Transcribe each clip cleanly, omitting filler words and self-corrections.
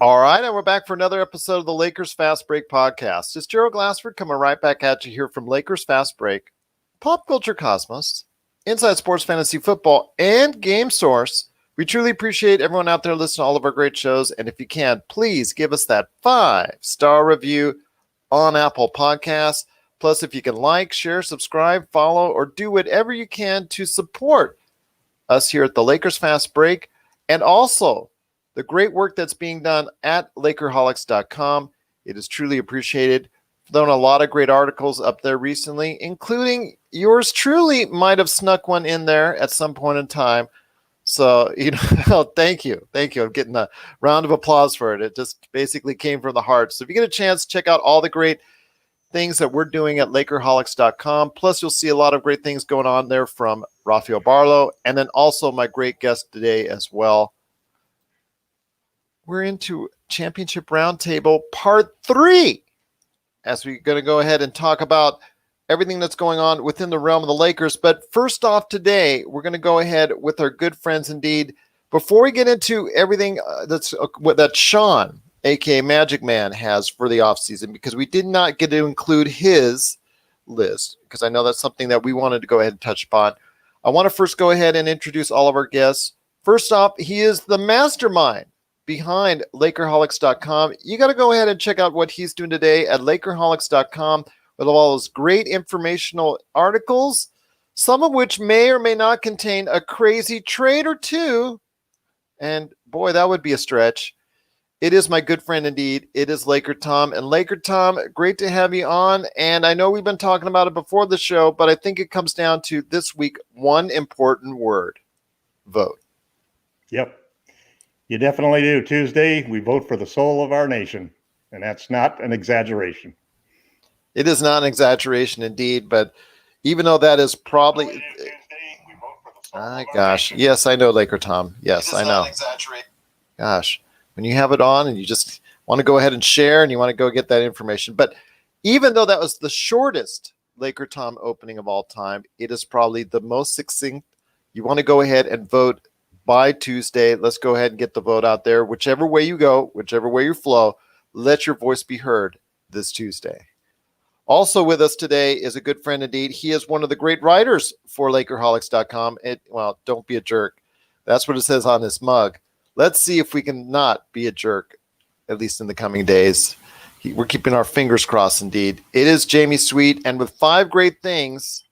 All right, and we're back for another episode of the Lakers Fast Break podcast. It's Gerald Glassford coming right back at you here from Lakers Fast Break, Pop Culture Cosmos, Inside Sports Fantasy Football, and Game Source. We truly appreciate everyone out there listening to all of our great shows, and if you can, please give us that 5-star review on Apple Podcasts. Plus, if you can like, share, subscribe, follow, or do whatever you can to support us here at the Lakers Fast Break, and also the great work that's being done at LakerHolics.com. It is truly appreciated. Done a lot of great articles up there recently, including yours truly might have snuck one in there at some point in time. So, thank you. Thank you. I'm getting a round of applause for it. It just basically came from the heart. So if you get a chance, check out all the great things that we're doing at LakerHolics.com. Plus, you'll see a lot of great things going on there from Rafael Barlow, and then also my great guest today as well. We're into Championship Roundtable Part 3, as we're going to go ahead and talk about everything that's going on within the realm of the Lakers. But first off today, we're going to go ahead with our good friends indeed. Before we get into everything that Sean, a.k.a. Magicman, has for the offseason, because we did not get to include his list, because I know that's something that we wanted to go ahead and touch upon. I want to first go ahead and introduce all of our guests. First off, he is the mastermind behind LakerHolics.com. You got to go ahead and check out what he's doing today at LakerHolics.com with all those great informational articles, some of which may or may not contain a crazy trade or two. And boy, that would be a stretch. It is my good friend indeed. It is LakerTom. And LakerTom, great to have you on. And I know we've been talking about it before the show, but I think it comes down to this week, one important word: vote. Yep. You definitely do. Tuesday, we vote for the soul of our nation, and that's not an exaggeration. It is not an exaggeration indeed, but even though that is probably... Tuesday, we vote for the soul of our gosh, nation. Yes, I know, LakerTom. Yes, I know. Gosh, when you have it on and you just want to go ahead and share and you want to go get that information. But even though that was the shortest LakerTom opening of all time, it is probably the most succinct. You want to go ahead and vote by Tuesday. Let's go ahead and get the vote out there. Whichever way you go, whichever way you flow, let your voice be heard this Tuesday. Also with us today is a good friend indeed. He is one of the great writers for LakerHolics.com. Well, don't be a jerk. That's what it says on this mug. Let's see if we can not be a jerk, at least in the coming days. We're keeping our fingers crossed indeed. It is Jamie Sweet, and with 5 great things,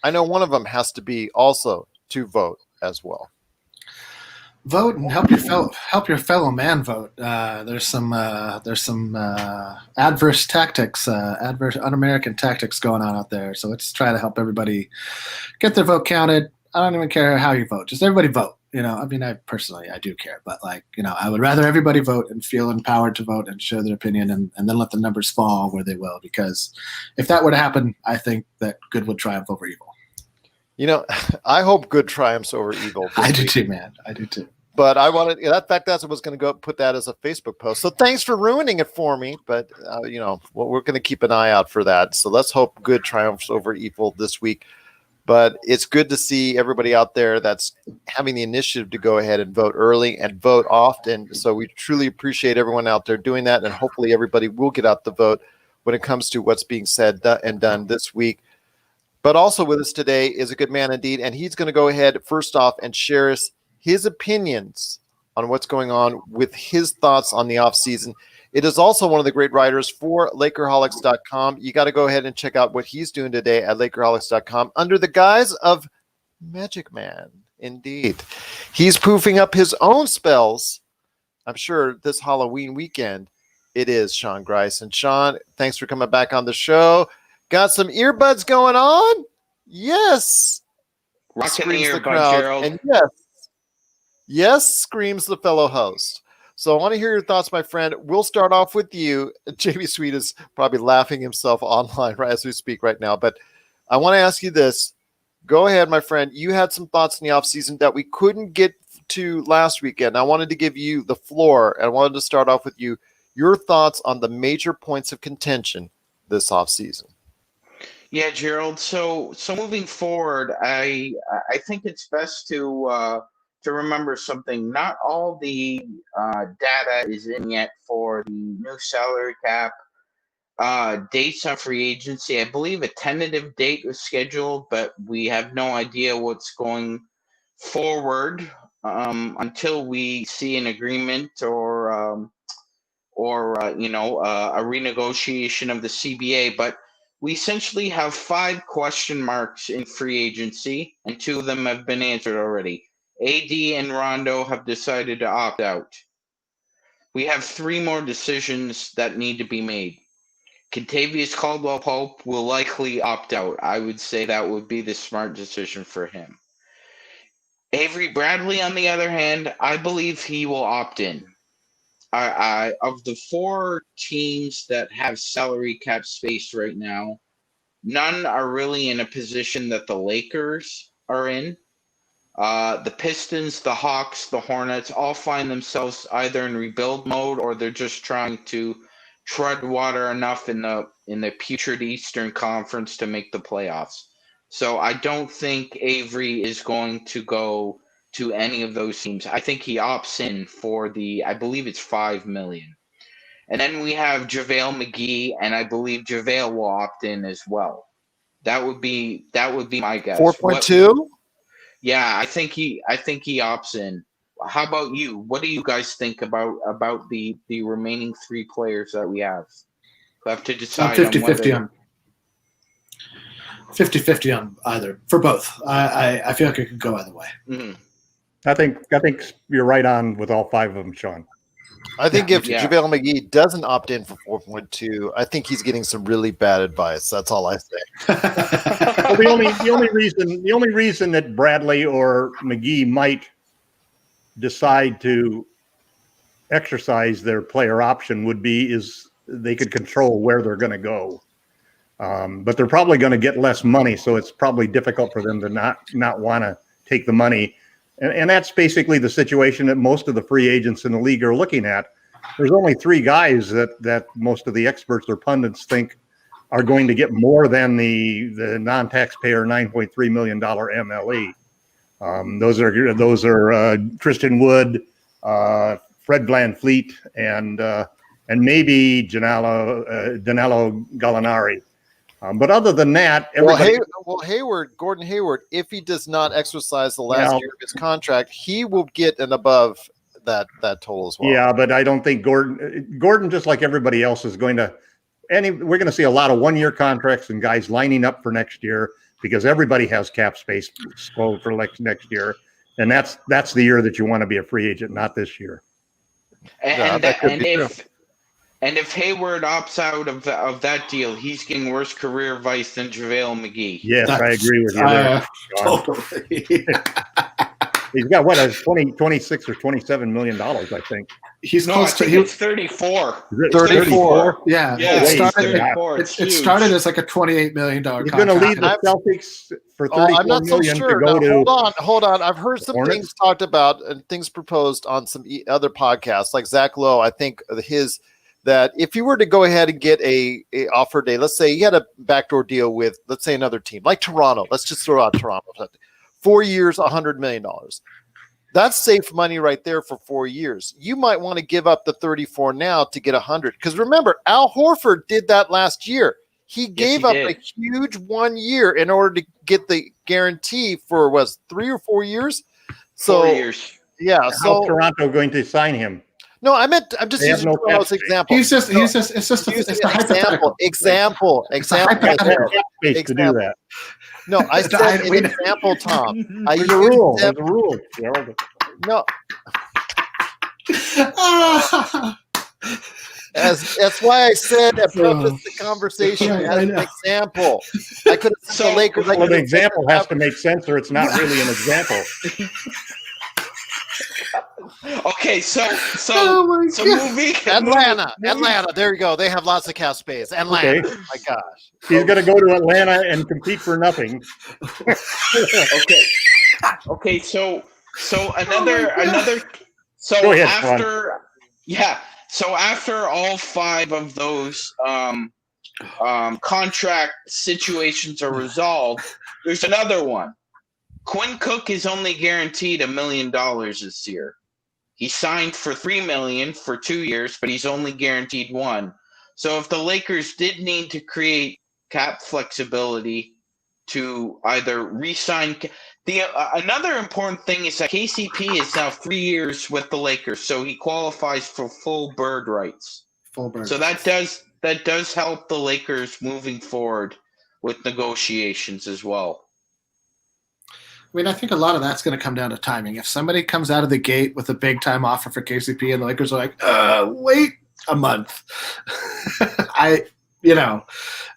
I know one of them has to be also to vote as well. Vote and help your fellow man vote. There's some adverse tactics, adverse un-American tactics going on out there. So let's try to help everybody get their vote counted. I don't even care how you vote; just everybody vote. I mean, I do care, but I would rather everybody vote and feel empowered to vote and share their opinion, and then let the numbers fall where they will. Because if that were to happen, I think that good would triumph over evil. I hope good triumphs over evil. I do too, man. I do too. But I wanted, in fact, that's what I was going to go put that as a Facebook post. So thanks for ruining it for me. But, we're going to keep an eye out for that. So let's hope good triumphs over evil this week. But it's good to see everybody out there that's having the initiative to go ahead and vote early and vote often. So we truly appreciate everyone out there doing that. And hopefully everybody will get out the vote when it comes to what's being said and done this week. But also with us today is a good man indeed. And he's going to go ahead first off and share his opinions on what's going on with his thoughts on the offseason. It is also one of the great writers for LakerHolics.com. You got to go ahead and check out what he's doing today at LakerHolics.com under the guise of Magicman. Indeed. He's poofing up his own spells, I'm sure, this Halloween weekend. It is Sean Grice. And Sean, thanks for coming back on the show. Got some earbuds going on? Yes. Rocking Screams the the earbud, crowd. Gerald. And yes, screams the fellow host. So I want to hear your thoughts, my friend. We'll start off with you. Jamie Sweet is probably laughing himself online right as we speak right now. But I want to ask you this. Go ahead, my friend. You had some thoughts in the offseason that we couldn't get to last weekend. I wanted to give you the floor, and I wanted to start off with you. Your thoughts on the major points of contention this offseason. Yeah, Gerald. So moving forward, I think it's best to to remember something. Not all the data is in yet for the new salary cap. Dates on free agency. I believe a tentative date was scheduled, but we have no idea what's going forward until we see an agreement or a renegotiation of the CBA. But we essentially have 5 question marks in free agency, and 2 of them have been answered already. AD and Rondo have decided to opt out. We have 3 more decisions that need to be made. Contavious Caldwell-Pope will likely opt out. I would say that would be the smart decision for him. Avery Bradley, on the other hand, I believe he will opt in. Of the 4 teams that have salary cap space right now, none are really in a position that the Lakers are in. The Pistons, the Hawks, the Hornets all find themselves either in rebuild mode or they're just trying to tread water enough in the putrid Eastern Conference to make the playoffs. So I don't think Avery is going to go to any of those teams. I think he opts in for I believe it's $5 million. And then we have JaVale McGee, and I believe JaVale will opt in as well. That would be my guess. 4.2? Yeah, I think he opts in. How about you? What do you guys think about the remaining 3 players that we have? We have to decide. 50-50 on 50-50 on either for both. I feel like it could go either way. Mm-hmm. I think you're right on with all 5 of them, Sean. I think if JaVale McGee doesn't opt in for 4.2, I think he's getting some really bad advice. That's all I say. Well, the only reason that Bradley or McGee might decide to exercise their player option would be is they could control where they're going to go. But they're probably going to get less money, so it's probably difficult for them to not want to take the money. And that's basically the situation that most of the free agents in the league are looking at. There's only 3 guys that most of the experts or pundits think are going to get more than the non-taxpayer $9.3 million MLE. Those are Tristan Wood, Fred VanVleet, and maybe Danilo Gallinari. But other than that, Gordon Hayward, if he does not exercise the last year of his contract, he will get an above that total as well. Yeah, but I don't think Gordon, just like everybody else, is going to. We're going to see a lot of 1-year contracts and guys lining up for next year because everybody has cap space for next year, and that's the year that you want to be a free agent, not this year. And if Hayward opts out of that deal, he's getting worse career advice than JaVale McGee. Yes, I agree with you there. Totally. He's got what, 26 or $27 million, I think. He's close to. It's 34. 34. Yeah. It started as like a $28 million contract. He's going to leave the Celtics for $34 million to go to. Hold on. I've heard some things talked about and things proposed on some other podcasts, like Zach Lowe. I think that if you were to go ahead and get a offer day, let's say you had a backdoor deal with, let's say, another team like Toronto. Let's just throw out Toronto. 4 years, $100 million. That's safe money right there for 4 years. You might want to give up the 34 now to get 100. Because remember, Al Horford did that last year. He gave up a huge 1 year in order to get the guarantee for 3 or 4 years. So 4 years. Yeah. How's Toronto going to sign him? No, I'm just using Toronto's example. It's just a hypothetical example. To do that. No, I said an example, Tom. There's a rule. There's a rule. No. That's why I said I prefaced the conversation as an example. I could have said the Lakers. Well, the example has to make sense, or it's not really an example. Okay, so moving Atlanta. There you go. They have lots of cap space. Atlanta. Okay. My gosh. He's going to go to Atlanta and compete for nothing. Okay. So another. So go ahead, So after all 5 of those contract situations are resolved, there's another one. Quinn Cook is only guaranteed $1 million this year. He signed for $3 million for 2 years, but he's only guaranteed $1 million. So if the Lakers did need to create cap flexibility to either re-sign, another important thing is that KCP is now 3 years with the Lakers, so he qualifies for full bird rights. So that does help the Lakers moving forward with negotiations as well. I mean, I think a lot of that's going to come down to timing. If somebody comes out of the gate with a big time offer for KCP and the Lakers are like, wait a month,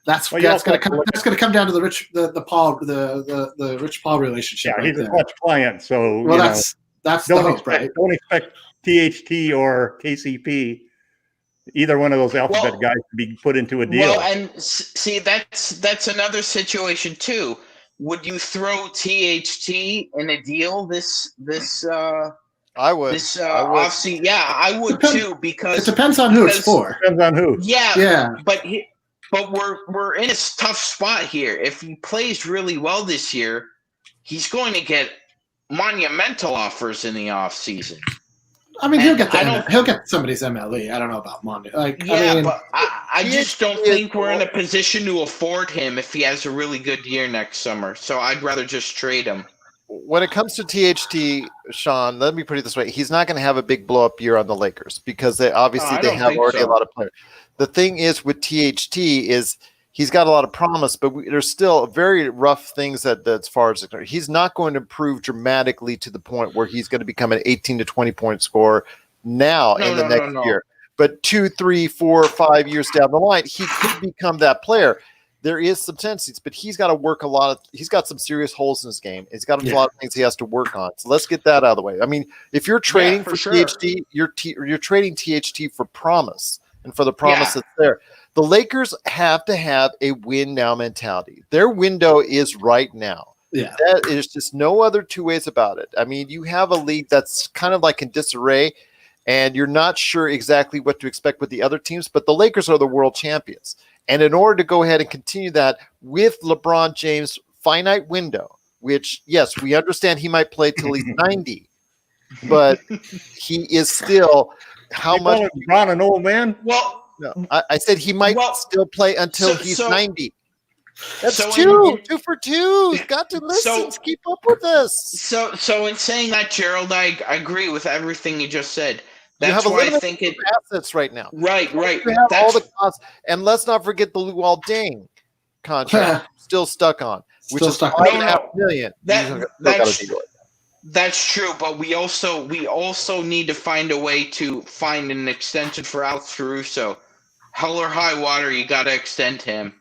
that's going to come down to the Rich Paul relationship. Yeah, right he's there. a clutch client, so that's the hope, right? Don't expect THT or KCP, either one of those alphabet guys, to be put into a deal. Well, and see, that's another situation too. Would you throw THT in a deal this I would. This offseason? Yeah, I would too, because it depends on who it's for. Depends on who. Yeah. But we're in a tough spot here. If he plays really well this year, he's going to get monumental offers in the offseason. I mean, he'll get somebody's MLE. I don't know about Monday. But I just don't think we're in a position to afford him if he has a really good year next summer. So I'd rather just trade him. When it comes to THT, Sean, let me put it this way: he's not going to have a big blow up year on the Lakers because they have already a lot of players. The thing is with THT is he's got a lot of promise, but there's still very rough things that as far as he's not going to improve dramatically to the point where he's going to become an 18 to 20 point scorer now in the next year. But 2, 3, 4, 5 years down the line, he could become that player. There is some tendencies, but he's got to work he's got some serious holes in his game. He's got a lot of things he has to work on. So let's get that out of the way. I mean, if you're trading for THT, you're trading THT for promise and for the promise that's there. The Lakers have to have a win now mentality. Their window is right now. Yeah. That is just no other two ways about it. I mean, you have a league that's kind of like in disarray, and you're not sure exactly what to expect with the other teams, but the Lakers are the world champions. And in order to go ahead and continue that with LeBron James' finite window, which, yes, we understand he might play till he's 90, but he is still how much – LeBron an old man? Well – no, I said he might still play until he's 90. That's two for two. You've got to listen. Keep up with this. So in saying that, Gerald, I agree with everything you just said. That's why I think assets right now. Right. You have all the costs, and let's not forget the Luol Deng contract still stuck on, which is $5.5 million. That's true, but we also need to find a way to find an extension for Alex Caruso. Hell or high water, you got to extend him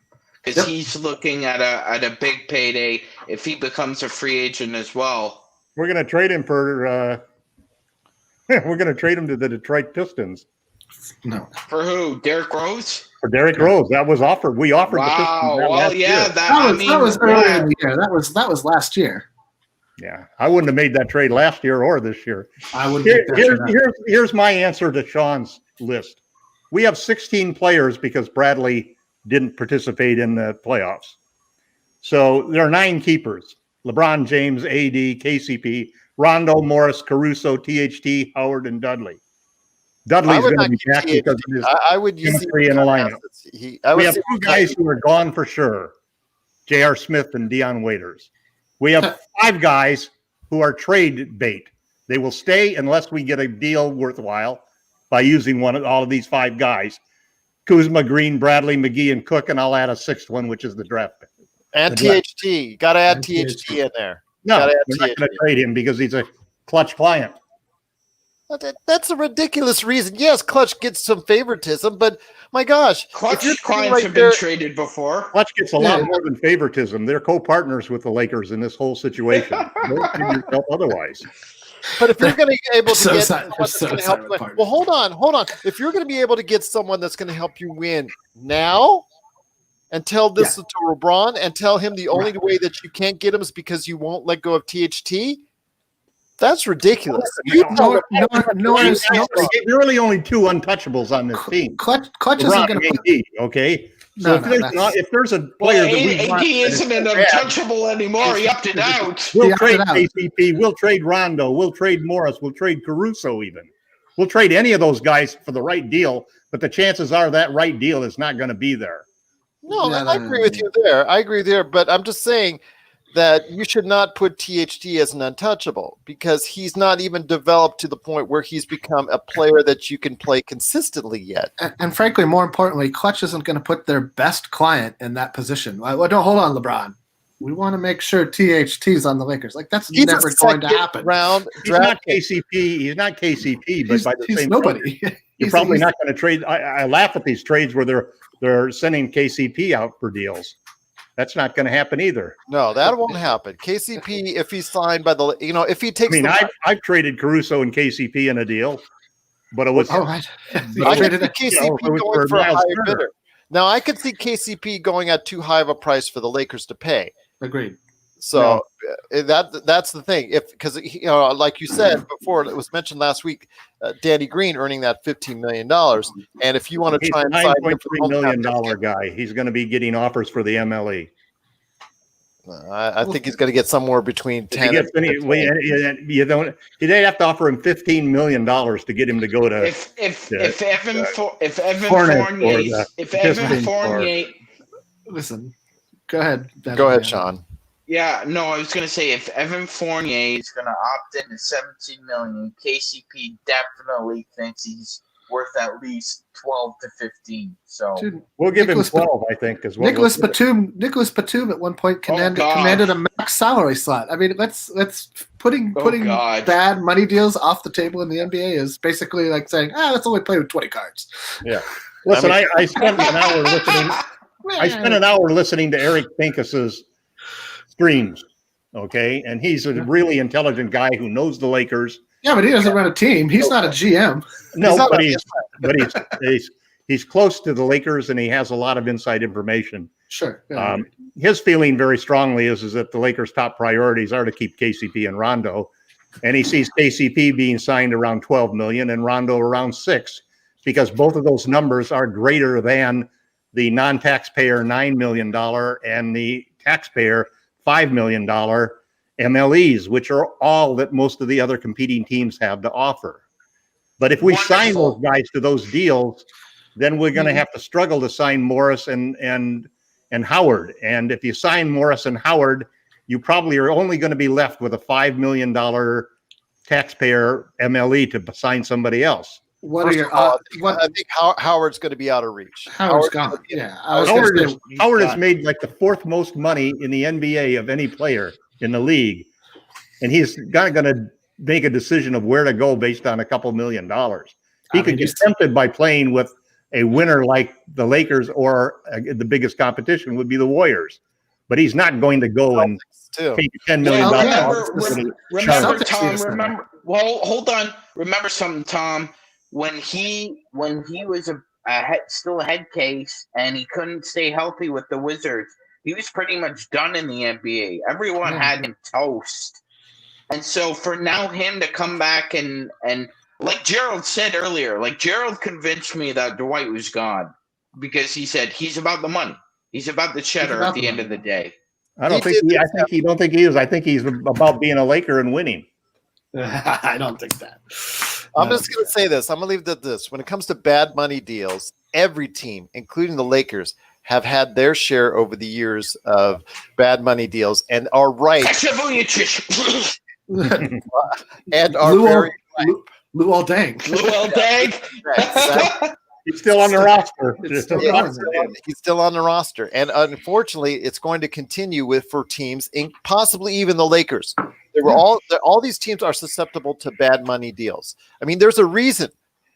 because he's looking at a big payday if he becomes a free agent as well. We're going to trade him for. We're going to trade him to the Detroit Pistons. No. For who? Derrick Rose? For Derrick Rose, that was offered. We offered the Pistons last year. That was early in the year. That was last year. Yeah, I wouldn't have made that trade last year or this year. I wouldn't. Here's my answer to Sean's list. We have 16 players because Bradley didn't participate in the playoffs. So there are 9 keepers: LeBron James, AD, KCP, Rondo, Morris, Caruso, THT, Howard, and Dudley. Dudley's going to be back because of his chemistry in a lineup. We have 2 guys who are gone for sure: J.R. Smith and Dion Waiters. We have 5 guys who are trade bait. They will stay unless we get a deal worthwhile by using all of these 5 guys: Kuzma, Green, Bradley, McGee, and Cook, and I'll add a 6th one, which is the draft pick. And THT. You got to add THT in there. No, we're not going to trade him because he's a clutch client. That's a ridiculous reason. Yes, Clutch gets some favoritism, but my gosh. Clutch clients have been traded before. Clutch gets a lot more than favoritism. They're co-partners with the Lakers in this whole situation. Don't give yourself otherwise. But if you're going to be able to get someone that's going to help win, well, hold on. If you're going to be able to get someone that's going to help you win now, and tell this to LeBron and tell him the only way that you can't get him is because you won't let go of THT, That's ridiculous. Nor is There are really only two untouchables on this team. Clutch isn't LeBron going to and put. AD, okay? So if there's a player that we want, AD isn't an untouchable anymore. He upped it out. we'll trade KCP, we'll trade Rondo, we'll trade Morris, we'll trade Caruso even. We'll trade any of those guys for the right deal, but the chances are that right deal is not going to be there. No, I agree with you there. I agree there, but I'm just saying that you should not put THT as an untouchable because he's not even developed to the point where he's become a player that you can play consistently yet. And frankly, more importantly, Clutch isn't going to put their best client in that position. Well, don't hold on, LeBron. We want to make sure THT's on the Lakers. Like that's never going to happen. He's not KCP. He's not KCP, but by the same nobody. You're probably not going to trade. I laugh at these trades where they're sending KCP out for deals. That's not going to happen either. No, that won't happen. KCP, if he's signed by if he takes. I mean, I've traded Caruso and KCP in a deal, but it was. All right. I could see KCP going for a higher bidder. Now, I could see KCP going at too high of a price for the Lakers to pay. Agreed. So that's the thing. Because like you said before, it was mentioned last week, Danny Green earning that $15 million. And if you want to try and sign him for $9.3 million guy, he's going to be getting offers for the MLE. I think he's going to get somewhere between 10. You don't. They'd have to offer him $15 million to get him to go to. If Evan Fournier. Listen, go ahead. Go ahead, Sean. Yeah, no, I was going to say if Evan Fournier is going to opt in at $17 million, KCP definitely thinks he's worth at least 12 to 15. So we'll give him 12, I think, as well. Nicholas Batum at one point commanded a max salary slot. I mean, let's putting bad money deals off the table in the NBA is basically like saying, let's only play with 20 cards. Yeah. Listen, I spent an hour listening. I spent an hour listening to Eric Pincus's streams. Okay, and he's a really intelligent guy who knows the Lakers. Yeah, but he doesn't run a team. He's not a GM. No, but he's close to the Lakers, and he has a lot of inside information. Sure. His feeling very strongly is that the Lakers' top priorities are to keep KCP and Rondo, and he sees KCP being signed around $12 million and Rondo around $6 million, because both of those numbers are greater than the non-taxpayer $9 million and the taxpayer $5 million MLEs, which are all that most of the other competing teams have to offer. But if we sign those guys to those deals, then we're going to have to struggle to sign Morris and Howard. And if you sign Morris and Howard, you probably are only going to be left with a $5 million taxpayer MLE to sign somebody else. What are your? I think Howard's going to be out of reach. Howard's gone. Yeah, Howard has made like the fourth most money in the NBA of any player in the league, and he's not going to make a decision of where to go based on a couple $1 million. He could get tempted by playing with a winner like the Lakers, or the biggest competition would be the Warriors. But he's not going to go and take $10 million. Remember, Tom. Hold on. Remember something, Tom. When he was still a head case and he couldn't stay healthy with the Wizards, he was pretty much done in the NBA. Everyone had him toast. And so for now him to come back and like Gerald said earlier, like Gerald convinced me that Dwight was gone because he said he's about the money. He's about the cheddar at the end of the day. I don't think he is. I think he's about being a Laker and winning. I don't think that. I'm just going to say this. I'm going to leave it at this. When it comes to bad money deals, every team, including the Lakers, have had their share over the years of bad money deals and are right. And are very right. Luol Deng. He's still on the roster. He's still on the roster. And unfortunately, it's going to continue for teams, possibly even the Lakers. All these teams are susceptible to bad money deals. I mean, there's a reason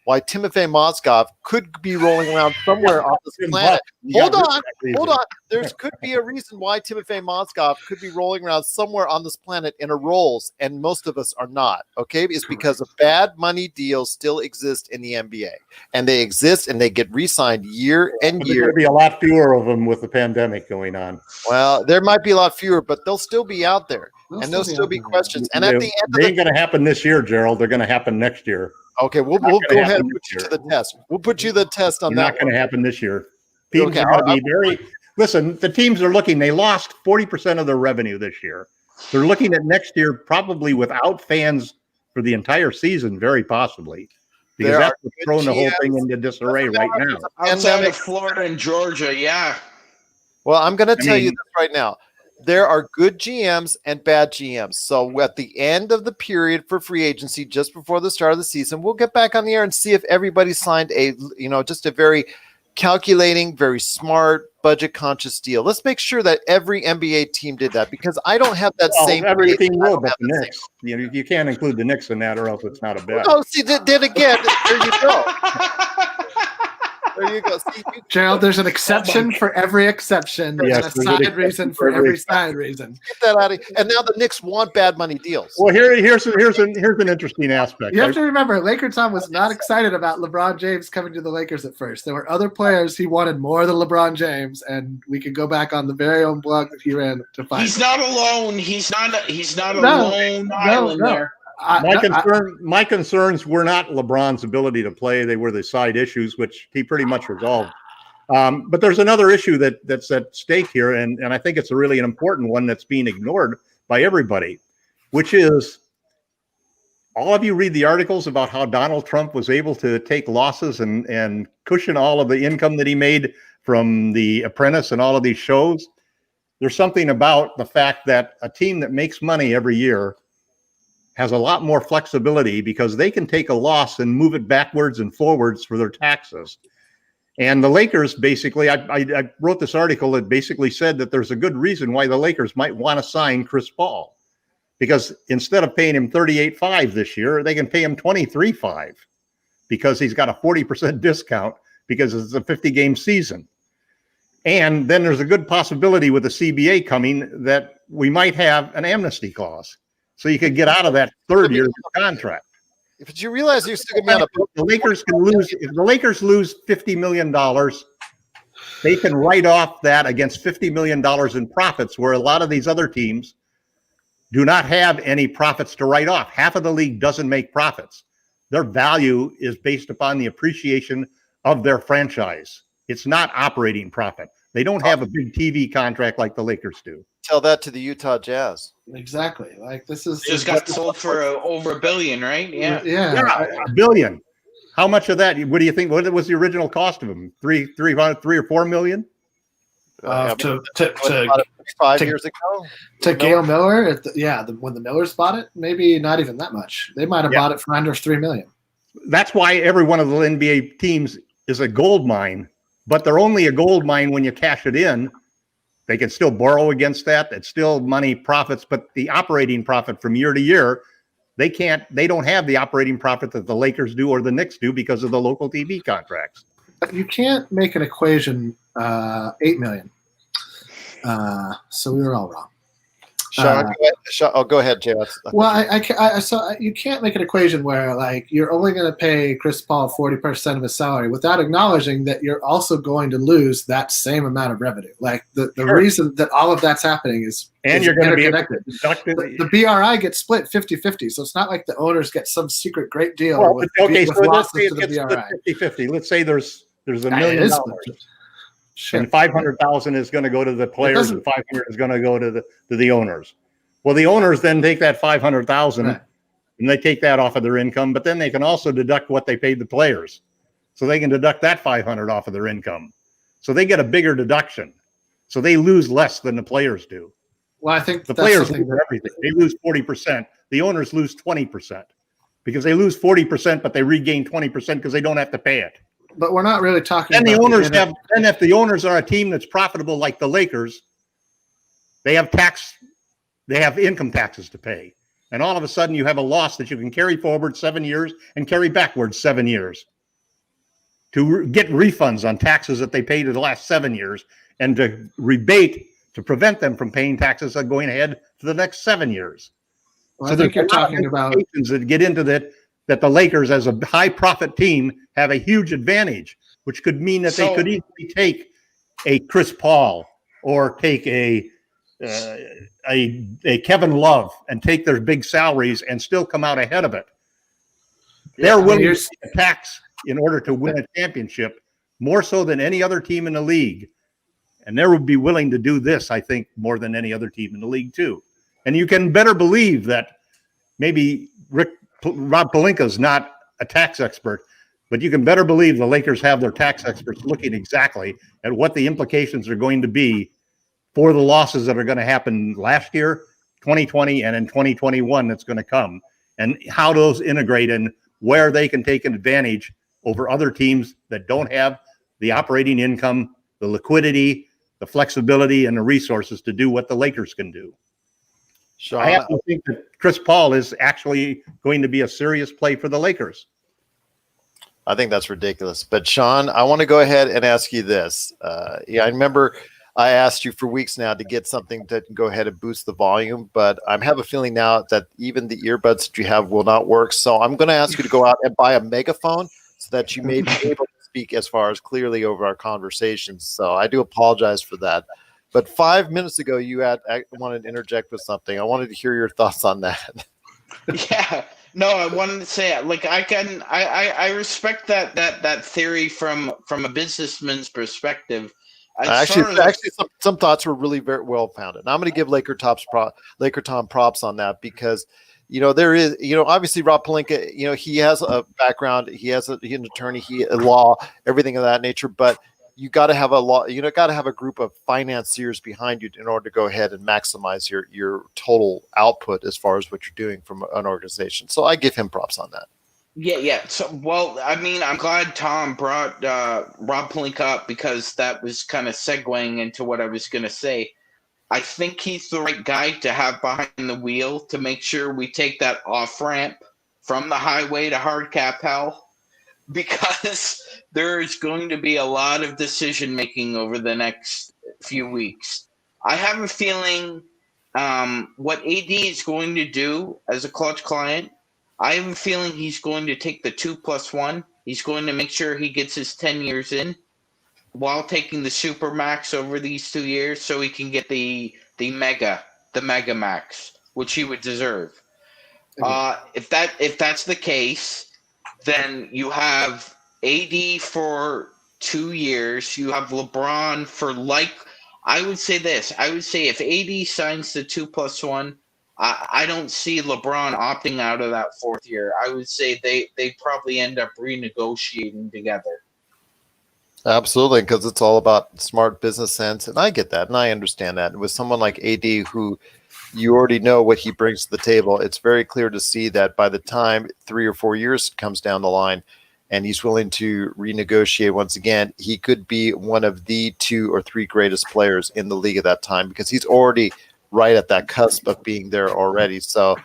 why Timofey Mozgov could be rolling around somewhere on this planet. Hold on. There could be a reason why Timofey Mozgov could be rolling around somewhere on this planet in a Rolls, and most of us are not. Okay, it's because of bad money deals still exist in the NBA, and they exist and they get re-signed year and year. There'll be a lot fewer of them with the pandemic going on. Well, there might be a lot fewer, but they'll still be out there, and there'll still be questions. And at the end, they ain't going to happen this year, Gerald. They're going to happen next year. Okay, we'll go ahead and put you to the test. We'll put you to the test on that. Not going to happen this year. Teams are going to be very. Listen, the teams are looking. They lost 40% of their revenue this year. They're looking at next year probably without fans for the entire season, very possibly, because that's what's throwing the whole thing into disarray right now. Outside of Florida and Georgia, yeah. Well, I'm going to tell you this right now. There are good GMs and bad GMs. So at the end of the period for free agency, just before the start of the season, we'll get back on the air and see if everybody signed just a very calculating, very smart, budget conscious deal. Let's make sure that every NBA team did that, because I don't have that same. Everything will, but the Knicks. You can't include the Knicks in that, or else it's not a bet. Oh, see, then again, there you go. There you go. See, Gerald, there's an exception for every exception, and a side reason for every side reason. Get that out of here. And now the Knicks want bad money deals. Well, here's an interesting aspect. You have to remember, LakerTom was not excited about LeBron James coming to the Lakers at first. There were other players he wanted more than LeBron James, and we could go back on the very own blog that he ran to find. He's not alone. He's not a lone island there. My concerns were not LeBron's ability to play; they were the side issues, which he pretty much resolved. But there's another issue that's at stake here, and I think it's an important one that's being ignored by everybody, which is all of you read the articles about how Donald Trump was able to take losses and cushion all of the income that he made from The Apprentice and all of these shows. There's something about the fact that a team that makes money every year has a lot more flexibility, because they can take a loss and move it backwards and forwards for their taxes. And the Lakers, basically, I wrote this article that basically said that there's a good reason why the Lakers might want to sign Chris Paul, because instead of paying him $38.5 this year, they can pay him $23.5 because he's got a 40% discount because it's a 50-game season. And then there's a good possibility with the CBA coming that we might have an amnesty clause, so you could get out of that third year contract. If you realize you're still going to be the Lakers can lose. If the Lakers lose $50 million, they can write off that against $50 million in profits, where a lot of these other teams do not have any profits to write off. Half of the league doesn't make profits. Their value is based upon the appreciation of their franchise. It's not operating profit. They don't have a big TV contract like the Lakers do. Tell that to the Utah Jazz. Exactly. Like, this is just got sold for over $1 billion, right? Yeah. $1 billion. How much of that? What do you think? What was the original cost of them? $3 or $4 million? To 5 years ago. To Gail Miller, when the Millers bought it, maybe not even that much. They might have bought it for under $3 million. That's why every one of the NBA teams is a gold mine, but they're only a gold mine when you cash it in. They can still borrow against that. It's still money profits, but the operating profit from year to year, they don't have the operating profit that the Lakers do or the Knicks do because of the local TV contracts. You can't make an equation $8 million. So we were all wrong. Go ahead, Jay. Well, so you can't make an equation where, like, you're only going to pay Chris Paul 40% of his salary without acknowledging that you're also going to lose that same amount of revenue. Like, the reason that all of that's happening is you're going to be interconnected. The BRI gets split 50-50, so it's not like the owners get some secret great deal. So let's say it gets split 50-50. Let's say there's $1 million. Sure. And 500,000 is going to go to the players, and 500 is going to go to the owners. Well, the owners then take that 500,000 and they take that off of their income, but then they can also deduct what they paid the players, so they can deduct that 500 off of their income. So they get a bigger deduction. So they lose less than the players do. Well, I think the players lose everything. They lose 40%. The owners lose 20% because they lose 40%, but they regain 20% because they don't have to pay it. But we're not really talking. And if the owners are a team that's profitable like the Lakers, they have income taxes to pay, and all of a sudden you have a loss that you can carry forward 7 years and carry backwards 7 years. to get refunds on taxes that they paid in the last 7 years and to rebate to prevent them from paying taxes going ahead for the next 7 years. Well, So I think you're there's a lot of talking about implications that get into that the Lakers, as a high profit team, have a huge advantage, which could mean that they could easily take a Chris Paul or take a Kevin Love and take their big salaries and still come out ahead of it. They're willing to pay a tax in order to win a championship, more so than any other team in the league. And they would be willing to do this, I think, more than any other team in the league, too. And you can better believe that maybe Rob Pelinka's not a tax expert, but you can better believe the Lakers have their tax experts looking exactly at what the implications are going to be for the losses that are going to happen last year, 2020, and in 2021 that's going to come, and how those integrate and where they can take an advantage over other teams that don't have the operating income, the liquidity, the flexibility, and the resources to do what the Lakers can do. Sean, I happen to think that Chris Paul is actually going to be a serious play for the Lakers. I think that's ridiculous. But Sean, I want to go ahead and ask you this. I remember I asked you for weeks now to get something to go ahead and boost the volume, but I have a feeling now that even the earbuds that you have will not work. So I'm going to ask you to go out and buy a megaphone so that you may be able to speak as far as clearly over our conversations. So I do apologize for that. But 5 minutes ago, I wanted to interject with something. I wanted to hear your thoughts on that. Yeah, no, I wanted to say, like, I respect that theory from a businessman's perspective. Actually, some thoughts were really very well founded. And I'm going to give LakerTom props on that because, there is, obviously Rob Pelinka, he has a background, he's an attorney, law, everything of that nature, but you got to have a group of financiers behind you in order to go ahead and maximize your total output as far as what you're doing from an organization. So I give him props on that. Yeah. So, well, I mean, I'm glad Tom brought Rob Pelinka up because that was kind of segueing into what I was going to say. I think he's the right guy to have behind the wheel to make sure we take that off ramp from the highway to hard cap hell. Because there is going to be a lot of decision making over the next few weeks. I have a feeling what AD is going to do as a clutch client, I have a feeling he's going to take the 2+1. He's going to make sure he gets his 10 years in while taking the super max over these 2 years so he can get the mega max, which he would deserve. If that's the case, then you have AD for 2 years. You have LeBron for I would say this. I would say if AD signs the 2+1, I don't see LeBron opting out of that 4th year. I would say they probably end up renegotiating together. Absolutely, because it's all about smart business sense, and I get that, and I understand that. And with someone like AD, who you already know what he brings to the table, it's very clear to see that by the time 3 or 4 years comes down the line and he's willing to renegotiate once again, he could be one of the 2 or 3 greatest players in the league at that time because he's already right at that cusp of being there already. So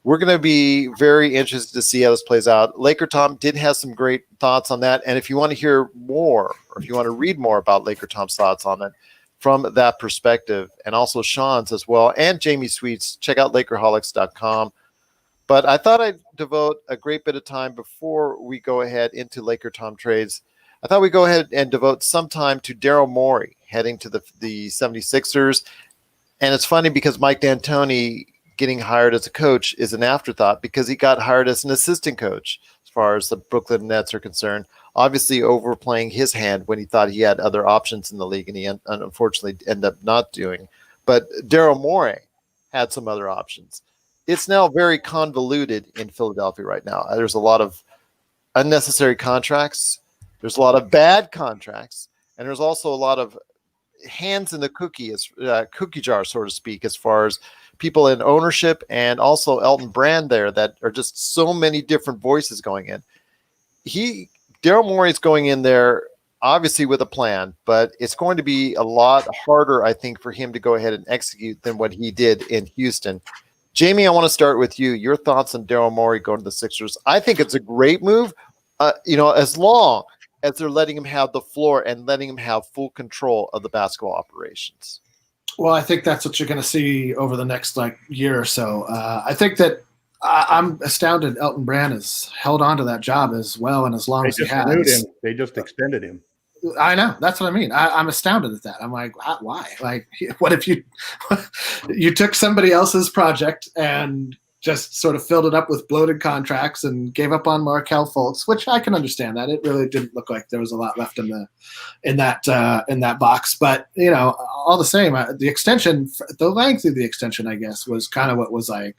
we're going to be very interested to see how this plays out. LakerTom did have some great thoughts on that. And if you want to hear more, or if you want to read more about LakerTom's thoughts on it, from that perspective, and also Sean's as well, and Jamie Sweet's, check out Lakerholics.com. But I thought I'd devote a great bit of time before we go ahead into LakerTom trades. I thought we'd go ahead and devote some time to Daryl Morey heading to the 76ers. And it's funny because Mike D'Antoni getting hired as a coach is an afterthought because he got hired as an assistant coach as far as the Brooklyn Nets are concerned. Obviously overplaying his hand when he thought he had other options in the league, and he unfortunately ended up not doing. But Daryl Morey had some other options. It's now very convoluted in Philadelphia right now. There's a lot of unnecessary contracts. There's a lot of bad contracts. And there's also a lot of hands in the cookie jar, so to speak, as far as people in ownership and also Elton Brand there that are just so many different voices going in. Daryl Morey is going in there obviously with a plan, but it's going to be a lot harder, I think, for him to go ahead and execute than what he did in Houston. Jamie, I want to start with you. Your thoughts on Daryl Morey going to the Sixers. I think it's a great move, as long as they're letting him have the floor and letting him have full control of the basketball operations? Well, I think that's what you're going to see over the next year or so. I think that I'm astounded Elton Brand has held on to that job as well and as long as he has. They just extended him. I know. That's what I mean. I'm astounded at that. I'm like, why? Like, what if you took somebody else's project and just sort of filled it up with bloated contracts and gave up on Markelle Fultz, which I can understand that. It really didn't look like there was a lot left in that box. But, all the same, the extension, the length of the extension, I guess, was kind of what was like.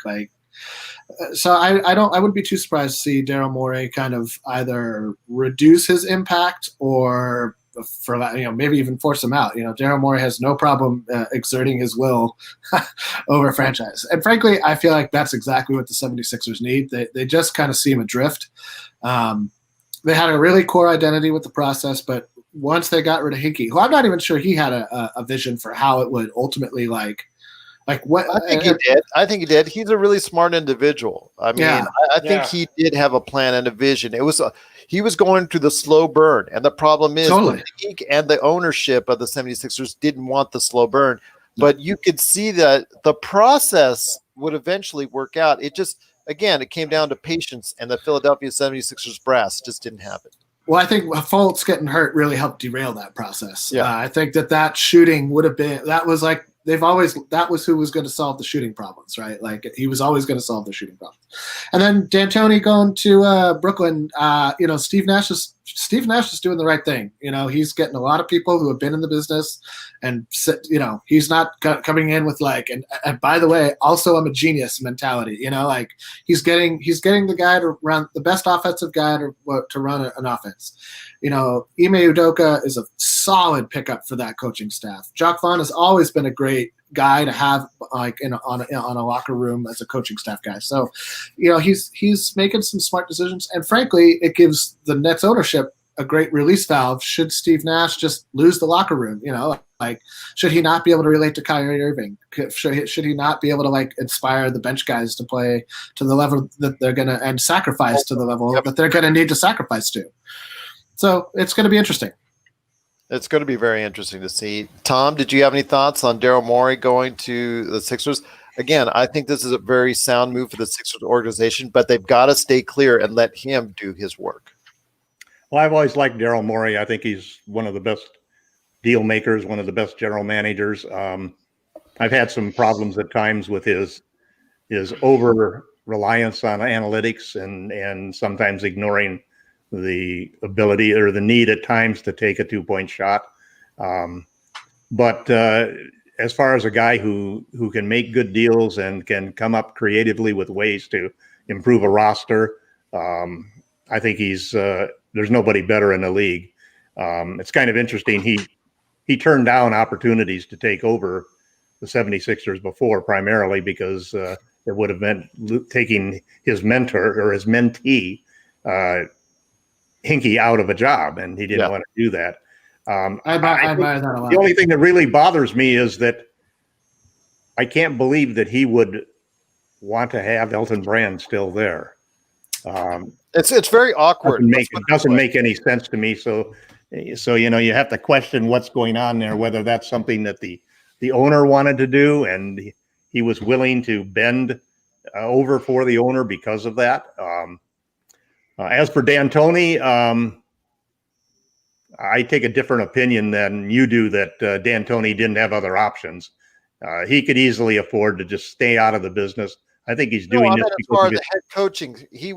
So I wouldn't be too surprised to see Daryl Morey kind of either reduce his impact or for maybe even force him out. Daryl Morey has no problem exerting his will over a franchise. And frankly, I feel like that's exactly what the 76ers need. They just kind of see him adrift. They had a really core identity with the process, but once they got rid of Hinkie, who I'm not even sure he had a vision for how it would ultimately like what I think he did. He's a really smart individual. I mean, yeah. I think he did have a plan and a vision. He was going through the slow burn. And the problem is the league and the ownership of the 76ers didn't want the slow burn. But you could see that the process would eventually work out. It just, again, it came down to patience, and the Philadelphia 76ers brass just didn't have it. Well, I think Fultz getting hurt really helped derail that process. Yeah. I think that shooting would have been – that was like – that was who was going to solve the shooting problems, right? Like he was always going to solve the shooting problems. And then D'Antoni going to Brooklyn, Steve Nash is doing the right thing. He's getting a lot of people who have been in the business and, he's not coming in with and by the way, also I'm a genius mentality, he's getting the guy to run the best offensive guy to run an offense. Ime Udoka is a solid pickup for that coaching staff. Jacques Vaughn has always been a great guy to have on a locker room as a coaching staff guy. So, he's making some smart decisions, and frankly, it gives the Nets ownership a great release valve should Steve Nash just lose the locker room. Should he not be able to relate to Kyrie Irving? Should he not be able to inspire the bench guys to play to the level that they're gonna and sacrifice to the level that they're gonna need to sacrifice to? So it's going to be interesting. It's going to be very interesting to see. Tom, did you have any thoughts on Daryl Morey going to the Sixers? Again, I think this is a very sound move for the Sixers organization, but they've got to stay clear and let him do his work. Well, I've always liked Daryl Morey. I think he's one of the best deal makers, one of the best general managers. I've had some problems at times with his over reliance on analytics and sometimes ignoring the ability or the need at times to take a 2-point shot. But as far as a guy who can make good deals and can come up creatively with ways to improve a roster, I think there's nobody better in the league. It's kind of interesting. He turned down opportunities to take over the 76ers before, primarily because it would have meant taking his mentor or his mentee, Hinkie, out of a job, and he didn't want to do that. I admire that a lot. The only thing that really bothers me is that I can't believe that he would want to have Elton Brand still there. It's very awkward. It doesn't make any sense to me. So you have to question what's going on there, whether that's something that the owner wanted to do and he was willing to bend over for the owner because of that. As for D'Antoni, I take a different opinion than you do that D'Antoni didn't have other options. He could easily afford to just stay out of the business. I think he's doing this because as far as the head coaching. He's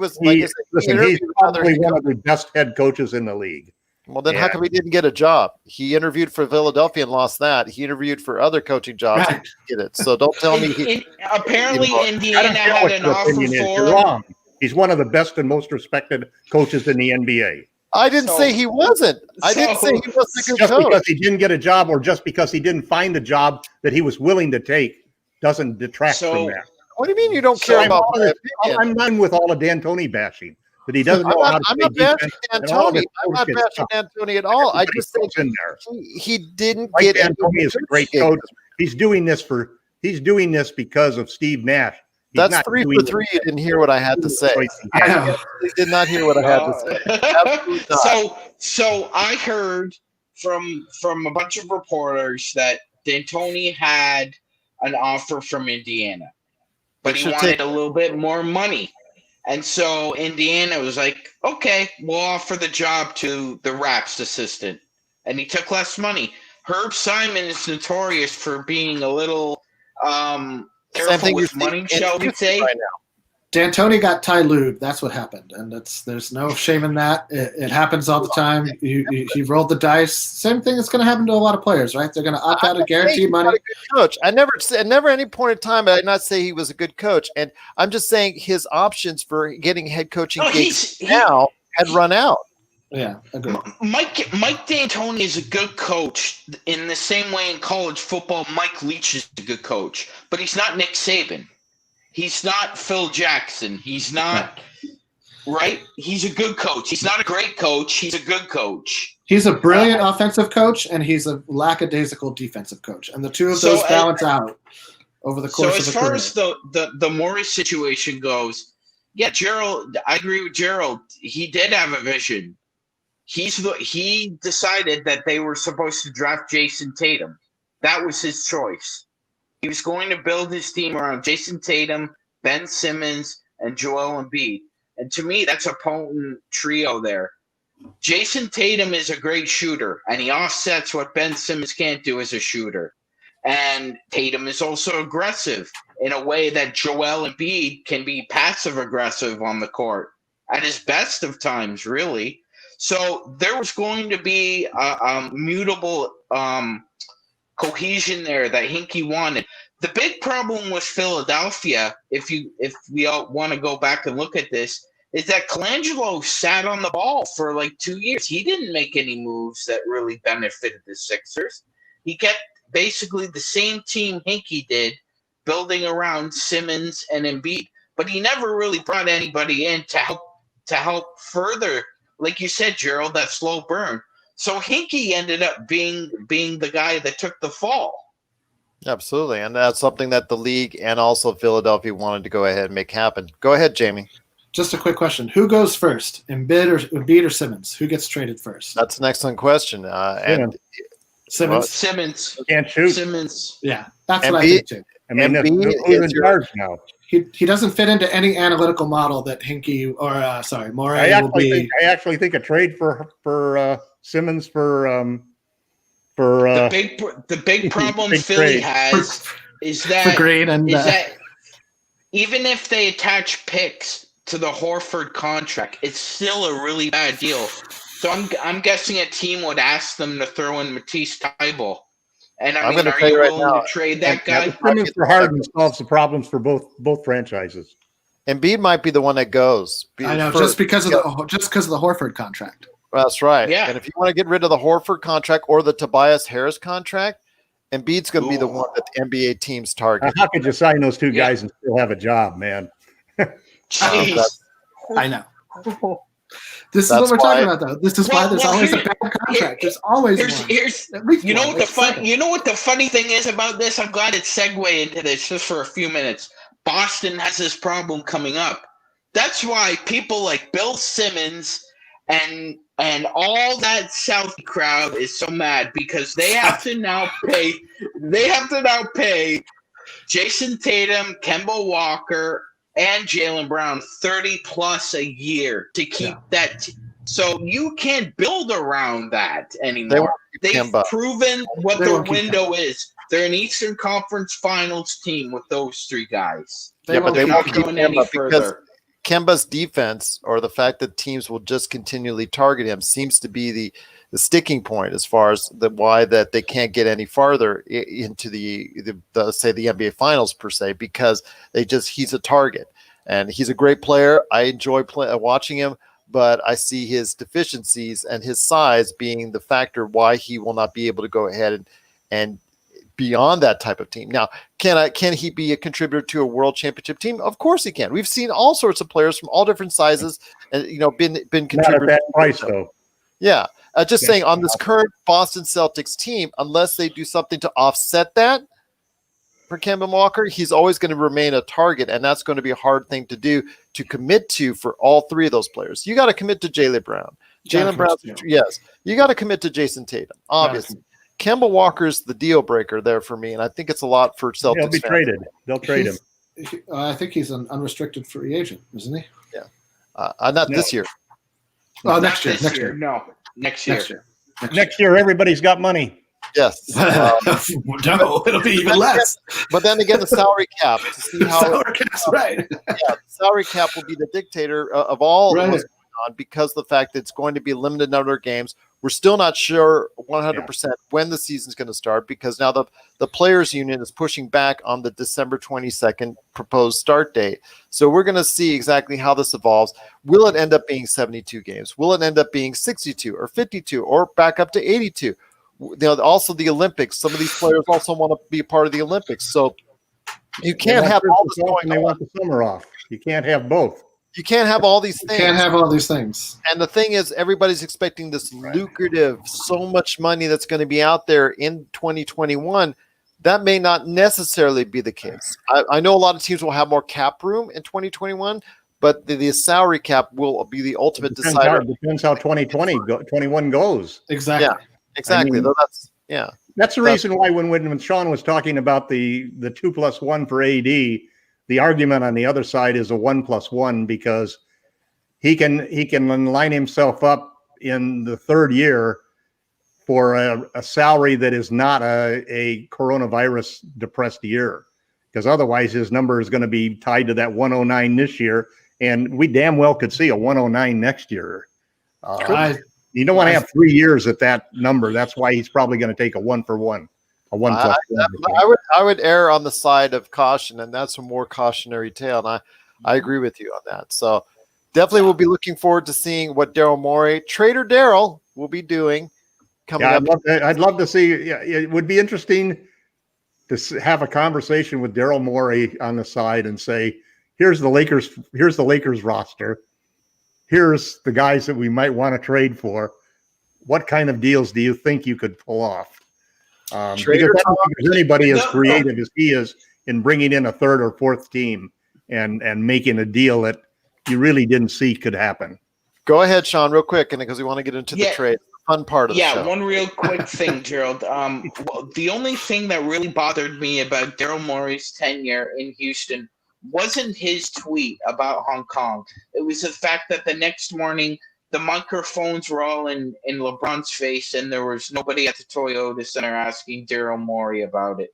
probably one of the best head coaches in the league. Well, then how come he didn't get a job? He interviewed for Philadelphia and lost that. He interviewed for other coaching jobs and didn't get it. So don't tell me. Apparently, Indiana had an offer for You're wrong. He's one of the best and most respected coaches in the NBA. I didn't say he wasn't. I didn't say he wasn't a good just coach. Because he didn't get a job or just because he didn't find a job that he was willing to take doesn't detract from that. What do you mean you don't care about my opinion? I'm done with all the D'Antoni bashing. But he doesn't know how to I'm not bashing D'Antoni. I'm not bashing D'Antoni at all. I just think he didn't get it. D'Antoni is a great coach. He's doing this because of Steve Nash. That's not 3 for doing 3. You didn't hear what I had to say. I know. You did not hear what I had to say. Absolutely not. So I heard from a bunch of reporters that D'Antoni had an offer from Indiana, but he wanted a little bit more money. And so Indiana was like, okay, we'll offer the job to the Raps assistant. And he took less money. Herb Simon is notorious for being a little careful with money, shall we say. Right now. D'Antoni got Ty Lue. That's what happened, and there's no shame in that. It happens all the time. He rolled the dice. Same thing is going to happen to a lot of players, right? They're going to opt out of guaranteed money. A good coach. I never at any point in time I did not say he was a good coach, and I'm just saying his options for getting head coaching gigs now had run out. Yeah, agreed. Mike D'Antoni is a good coach in the same way in college football. Mike Leach is a good coach, but he's not Nick Saban. He's not Phil Jackson. He's not, right? He's a good coach. He's not a great coach. He's a good coach. He's a brilliant offensive coach, and he's a lackadaisical defensive coach. And the two of those balance out over the course of the career. So as far as the Morey situation goes, yeah, Gerald, I agree with Gerald. He did have a vision. He decided that they were supposed to draft Jason Tatum. That was his choice. He was going to build his team around Jason Tatum, Ben Simmons, and Joel Embiid. And to me, that's a potent trio there. Jason Tatum is a great shooter, and he offsets what Ben Simmons can't do as a shooter. And Tatum is also aggressive in a way that Joel Embiid can be passive-aggressive on the court at his best of times, really. So there was going to be a mutable cohesion there that Hinkie wanted. The big problem with Philadelphia, if we all want to go back and look at this, is that Colangelo sat on the ball for like 2 years. He didn't make any moves that really benefited the Sixers. He kept basically the same team Hinkie did, building around Simmons and Embiid, but he never really brought anybody in to help further, like you said, Gerald, that slow burn. So Hinkie ended up being the guy that took the fall. Absolutely, and that's something that the league and also Philadelphia wanted to go ahead and make happen. Go ahead, Jamie. Just a quick question. Who goes first, Embiid or Simmons? Who gets traded first? That's an excellent question. Simmons. Simmons. Can't shoot. Simmons. Yeah, that's what I think too. I mean, Embiid who's in is your- charge now? He doesn't fit into any analytical model that Hinkie or Morey will be. I actually think a trade for Simmons for the big problem big Philly trade. has is that For Green and that even if they attach picks to the Horford contract, it's still a really bad deal. So I'm guessing a team would ask them to throw in Matisse Thybulle. And I mean, are you willing to trade that guy? Simmons for Harden solves the problems for both franchises. Embiid might be the one that goes. I know, just because of the Horford contract. That's right. Yeah. And if you want to get rid of the Horford contract or the Tobias Harris contract, Embiid's going to be the one that the NBA teams target. How could you sign those two guys and still have a job, man? Jeez. I know. This is what we're talking about, though. This is why there's always a bad contract. There's always one. You know what the funny thing is about this? I'm glad it segued into this just for a few minutes. Boston has this problem coming up. That's why people like Bill Simmons and all that South crowd is so mad because they have to now pay. They have to now pay Jason Tatum, Kemba Walker, and Jaylen Brown $30+ a year to keep that. So you can't build around that anymore. They've proven what their window is. They're an Eastern Conference Finals team with those three guys. But they won't not keep going any Kemba because further. Kemba's defense, or the fact that teams will just continually target him, seems to be the sticking point as far as why that they can't get any farther into the say the NBA Finals per se, because he's a target and he's a great player. I enjoy watching him, but I see his deficiencies and his size being the factor why he will not be able to go ahead and beyond that type of team. Now, can he be a contributor to a world championship team? Of course he can. We've seen all sorts of players from all different sizes and been contributors. Not at that price, though. Yeah. Just saying, on this current Boston Celtics team, unless they do something to offset that, for Kemba Walker, he's always going to remain a target, and that's going to be a hard thing to do, to commit to for all three of those players. You got to commit to Jaylen Brown. Jaylen Brown, yes. You got to commit to Jason Tatum, obviously. Kemba Walker's the deal breaker there for me, and I think it's a lot for Celtics. He'll be traded. They'll trade him. I think he's an unrestricted free agent, isn't he? Yeah. Not this year. Oh, next year. No, next year. Next year, everybody's got money. Yes. No, it'll be even less. But then again, the salary cap, to see how salary cap's right. The salary cap will be the dictator of all what's going on, because of the fact that it's going to be a limited number of games. We're still not sure 100% when the season's going to start, because now the players union is pushing back on the December 22nd proposed start date. So we're going to see exactly how this evolves. Will it end up being 72 games? Will it end up being 62 or 52 or back up to 82? Also the Olympics. Some of these players also want to be a part of the Olympics. So you can't have all this going on. They want the summer off. You can't have both. You can't have all these things. You can't have all these things. And the thing is, everybody's expecting this lucrative, so much money that's going to be out there in 2021. That may not necessarily be the case. I know a lot of teams will have more cap room in 2021, but the salary cap will be the ultimate decider. Depends how 21 goes. Exactly. Yeah, exactly. I mean, that's the reason why when Sean was talking about the 2+1 for AD, the argument on the other side is a 1+1, because he can line himself up in the third year for a salary that is not a coronavirus depressed year, because otherwise his number is going to be tied to that 109 this year, and we damn well could see a 109 next year. You don't want to have 3 years at that number. That's why he's probably going to take a 1-for-1. A 1+1. I would err on the side of caution, and that's a more cautionary tale. And I agree with you on that. So definitely we'll be looking forward to seeing what Daryl Morey, Trader Daryl, will be doing coming up. I'd love to see. Yeah, it would be interesting to have a conversation with Daryl Morey on the side and say, here's the Lakers roster. Here's the guys that we might want to trade for. What kind of deals do you think you could pull off? Because I don't think there's anybody as creative as he is in bringing in a third or fourth team and making a deal that you really didn't see could happen. Go ahead, Sean, real quick, and because we want to get into the trade, the fun part of the show. One real quick thing, Gerald. The only thing that really bothered me about Daryl Morey's tenure in Houston wasn't his tweet about Hong Kong. It was the fact that the next morning the microphones were all in LeBron's face, and there was nobody at the Toyota Center asking Daryl Morey about it.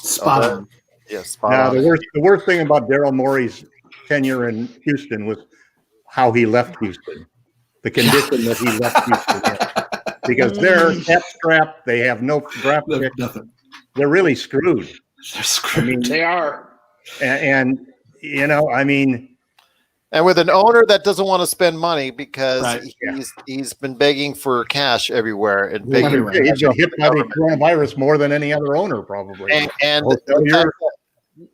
Spot on. Yes, spot on. The worst thing about Daryl Morey's tenure in Houston was how he left Houston, the condition that he left Houston in. Because they're cap-strapped, they have no draft pick. They're really screwed. They're screwed. I mean, They are. And and with an owner that doesn't want to spend money because he's been begging for cash everywhere and begging. He's been hit by the coronavirus more than any other owner, probably. And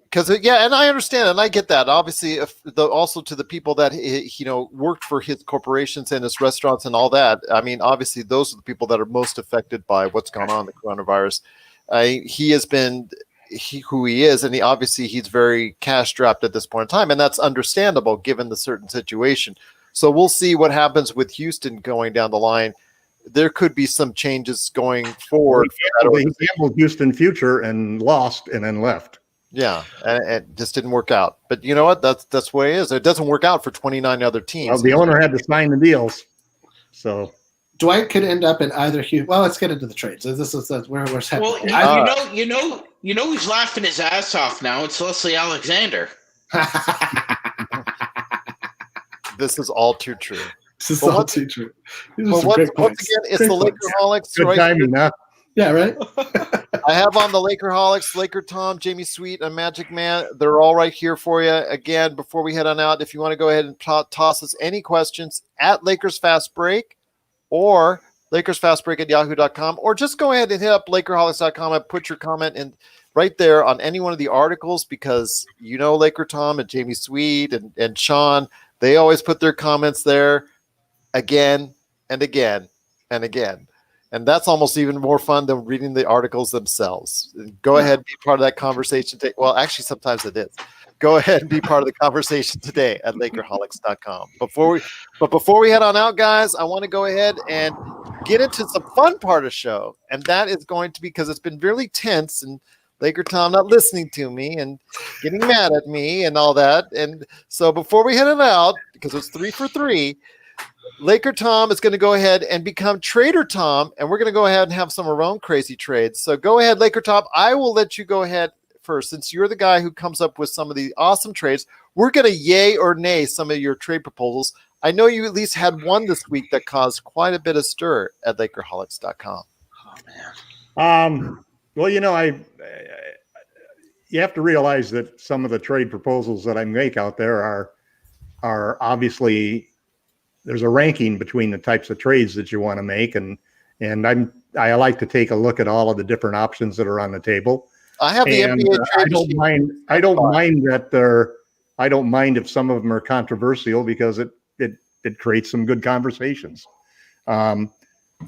because and I understand and I get that. Obviously, also to the people that worked for his corporations and his restaurants and all that. I mean, obviously, those are the people that are most affected by what's going on in the coronavirus. He has been. Who he is, and he's very cash strapped at this point in time, and that's understandable given the certain situation. So we'll see what happens with Houston going down the line. There could be some changes going forward. He gambled Houston future and lost, and then left. Yeah, and it just didn't work out. But you know what? That's what it is. It doesn't work out for 29 other teams. Well, the owner had to sign the deals, so. Dwight could end up in either Houston. Well, let's get into the trades. This is where we're heading. Well, you know who's laughing his ass off now? It's Leslie Alexander. This is all too true. This is all too true. Once again, it's the Lakerholics. Good timing, huh? Yeah, right? I have on the Lakerholics, LakerTom, Jamie Sweet, and Magicman. They're all right here for you. Again, before we head on out, if you want to go ahead and toss us any questions at Lakers Fast Break, or LakersFastBreak@yahoo.com, or just go ahead and hit up Lakerholics.com and put your comment in right there on any one of the articles, because LakerTom and Jamie Sweet and Sean, they always put their comments there again and again and again. And that's almost even more fun than reading the articles themselves. Go ahead and be part of that conversation. Well, actually, sometimes it is. Go ahead and be part of the conversation today at LakerHolics.com. Before we head on out, guys, I want to go ahead and get into some fun part of the show. And that is going to be, because it's been really tense, and LakerTom not listening to me and getting mad at me and all that. And so before we head it out, because it's 3 for 3, LakerTom is going to go ahead and become Trader Tom, and we're going to go ahead and have some of our own crazy trades. So go ahead, LakerTom. I will let you go ahead first, since you're the guy who comes up with some of the awesome trades. We're going to yay or nay some of your trade proposals. I know you at least had one this week that caused quite a bit of stir at LakerHolics.com. Oh man. Well, you have to realize that some of the trade proposals that I make out there are obviously, there's a ranking between the types of trades that you want to make, and I like to take a look at all of the different options that are on the table. I have the NBA trade. I don't mind if some of them are controversial, because it creates some good conversations.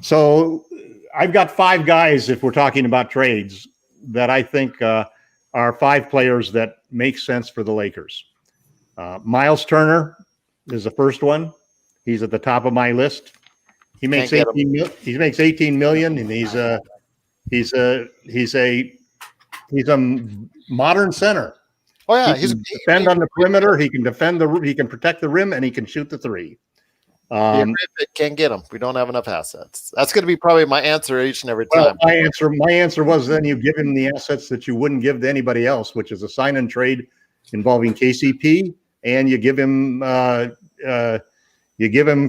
So I've got 5 guys, if we're talking about trades, that I think are 5 players that make sense for the Lakers. Miles Turner is the first one. He's at the top of my list. He makes 18 million, and he's a modern center. Oh yeah, he can defend on the perimeter. He can he can protect the rim, and he can shoot the 3. Can't get him. We don't have enough assets. That's going to be probably my answer each and every time. My answer was, then you give him the assets that you wouldn't give to anybody else, which is a sign and trade involving KCP, and you give him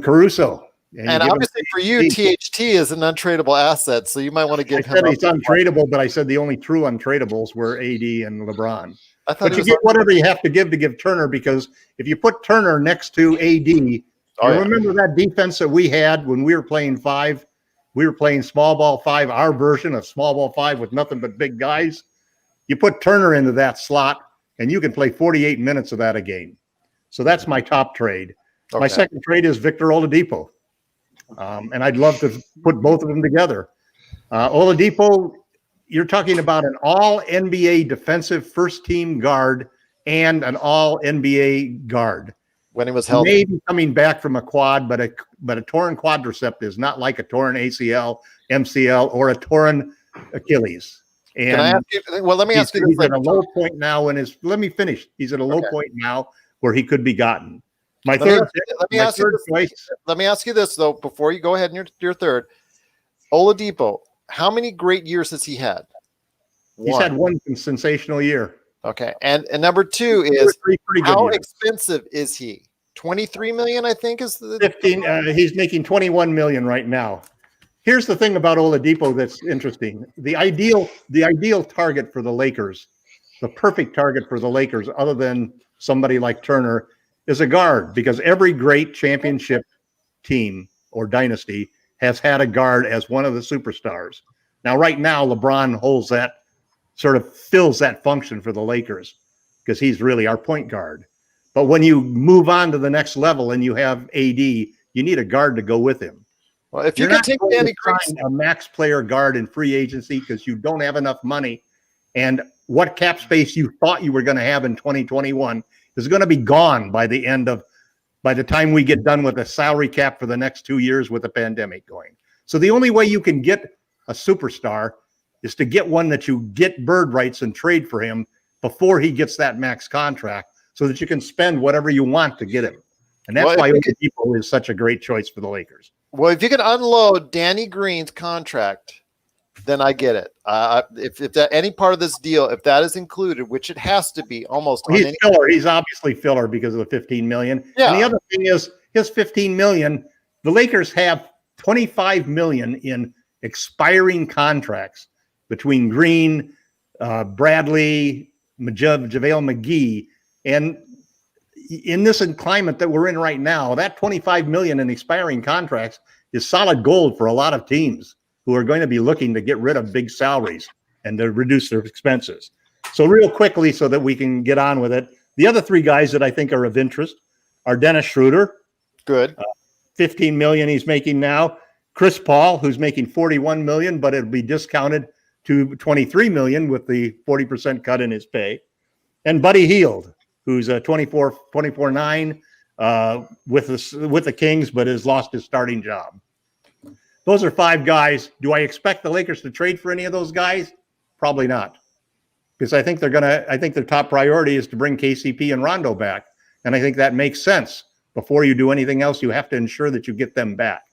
Caruso. And obviously for you, THT is an untradeable asset, so you might want to give him. He's untradeable, but I said the only true untradables were AD and LeBron. But you get whatever you have to give Turner, because if you put Turner next to AD, remember that defense that we had when we were playing 5? We were playing small ball 5, our version of small ball 5 with nothing but big guys. You put Turner into that slot, and you can play 48 minutes of that a game. So that's my top trade. Okay. My second trade is Victor Oladipo. And I'd love to put both of them together. Oladipo, you're talking about an all-NBA defensive first-team guard and an all-NBA guard. When he was healthy. Maybe coming back from a quad, but a torn quadricep is not like a torn ACL, MCL, or a torn Achilles. And let me ask you this. He's at a low point now let me finish. He's at a low point now where he could be gotten. Let me ask you this, though, before you go ahead and your third. Oladipo, how many great years has he had? He's had one sensational year. Okay. And number 2 is, how expensive is he? 23 million, I think, is the 15. He's making 21 million right now. Here's the thing about Oladipo that's interesting. The ideal target for the Lakers, the perfect target for the Lakers, other than somebody like Turner, is a guard, because every great championship team or dynasty has had a guard as one of the superstars. Now, right now, LeBron holds that, sort of fills that function for the Lakers, because he's really our point guard. But when you move on to the next level and you have AD, you need a guard to go with him. Well, if you can take Danny Green, a max player guard in free agency, because you don't have enough money, and what cap space you thought you were going to have in 2021 is going to be gone by the time we get done with the salary cap for the next 2 years with the pandemic going. So the only way you can get a superstar is to get one that you get bird rights and trade for him before he gets that max contract, so that you can spend whatever you want to get him. And that's why Oladipo is such a great choice for the Lakers. Well, if you can unload Danny Green's contract, then I get it. If that any part of this deal, if that is included, which it has to be almost. He's filler. He's obviously filler because of the 15 million. Yeah. And the other thing is, his 15 million, the Lakers have 25 million in expiring contracts between Green, Bradley, JaVale McGee. And in this climate that we're in right now, that 25 million in expiring contracts is solid gold for a lot of teams who are going to be looking to get rid of big salaries and to reduce their expenses. So real quickly, so that we can get on with it, the other 3 guys that I think are of interest are Dennis Schroeder. Good. 15 million he's making now. Chris Paul, who's making $41 million, but it'll be discounted to $23 million with the 40% cut in his pay. And Buddy Hield, who's a 24-9 with the Kings, but has lost his starting job. Those are 5 guys. Do I expect the Lakers to trade for any of those guys? Probably not, because I think their top priority is to bring KCP and Rondo back, and I think that makes sense. Before you do anything else, you have to ensure that you get them back.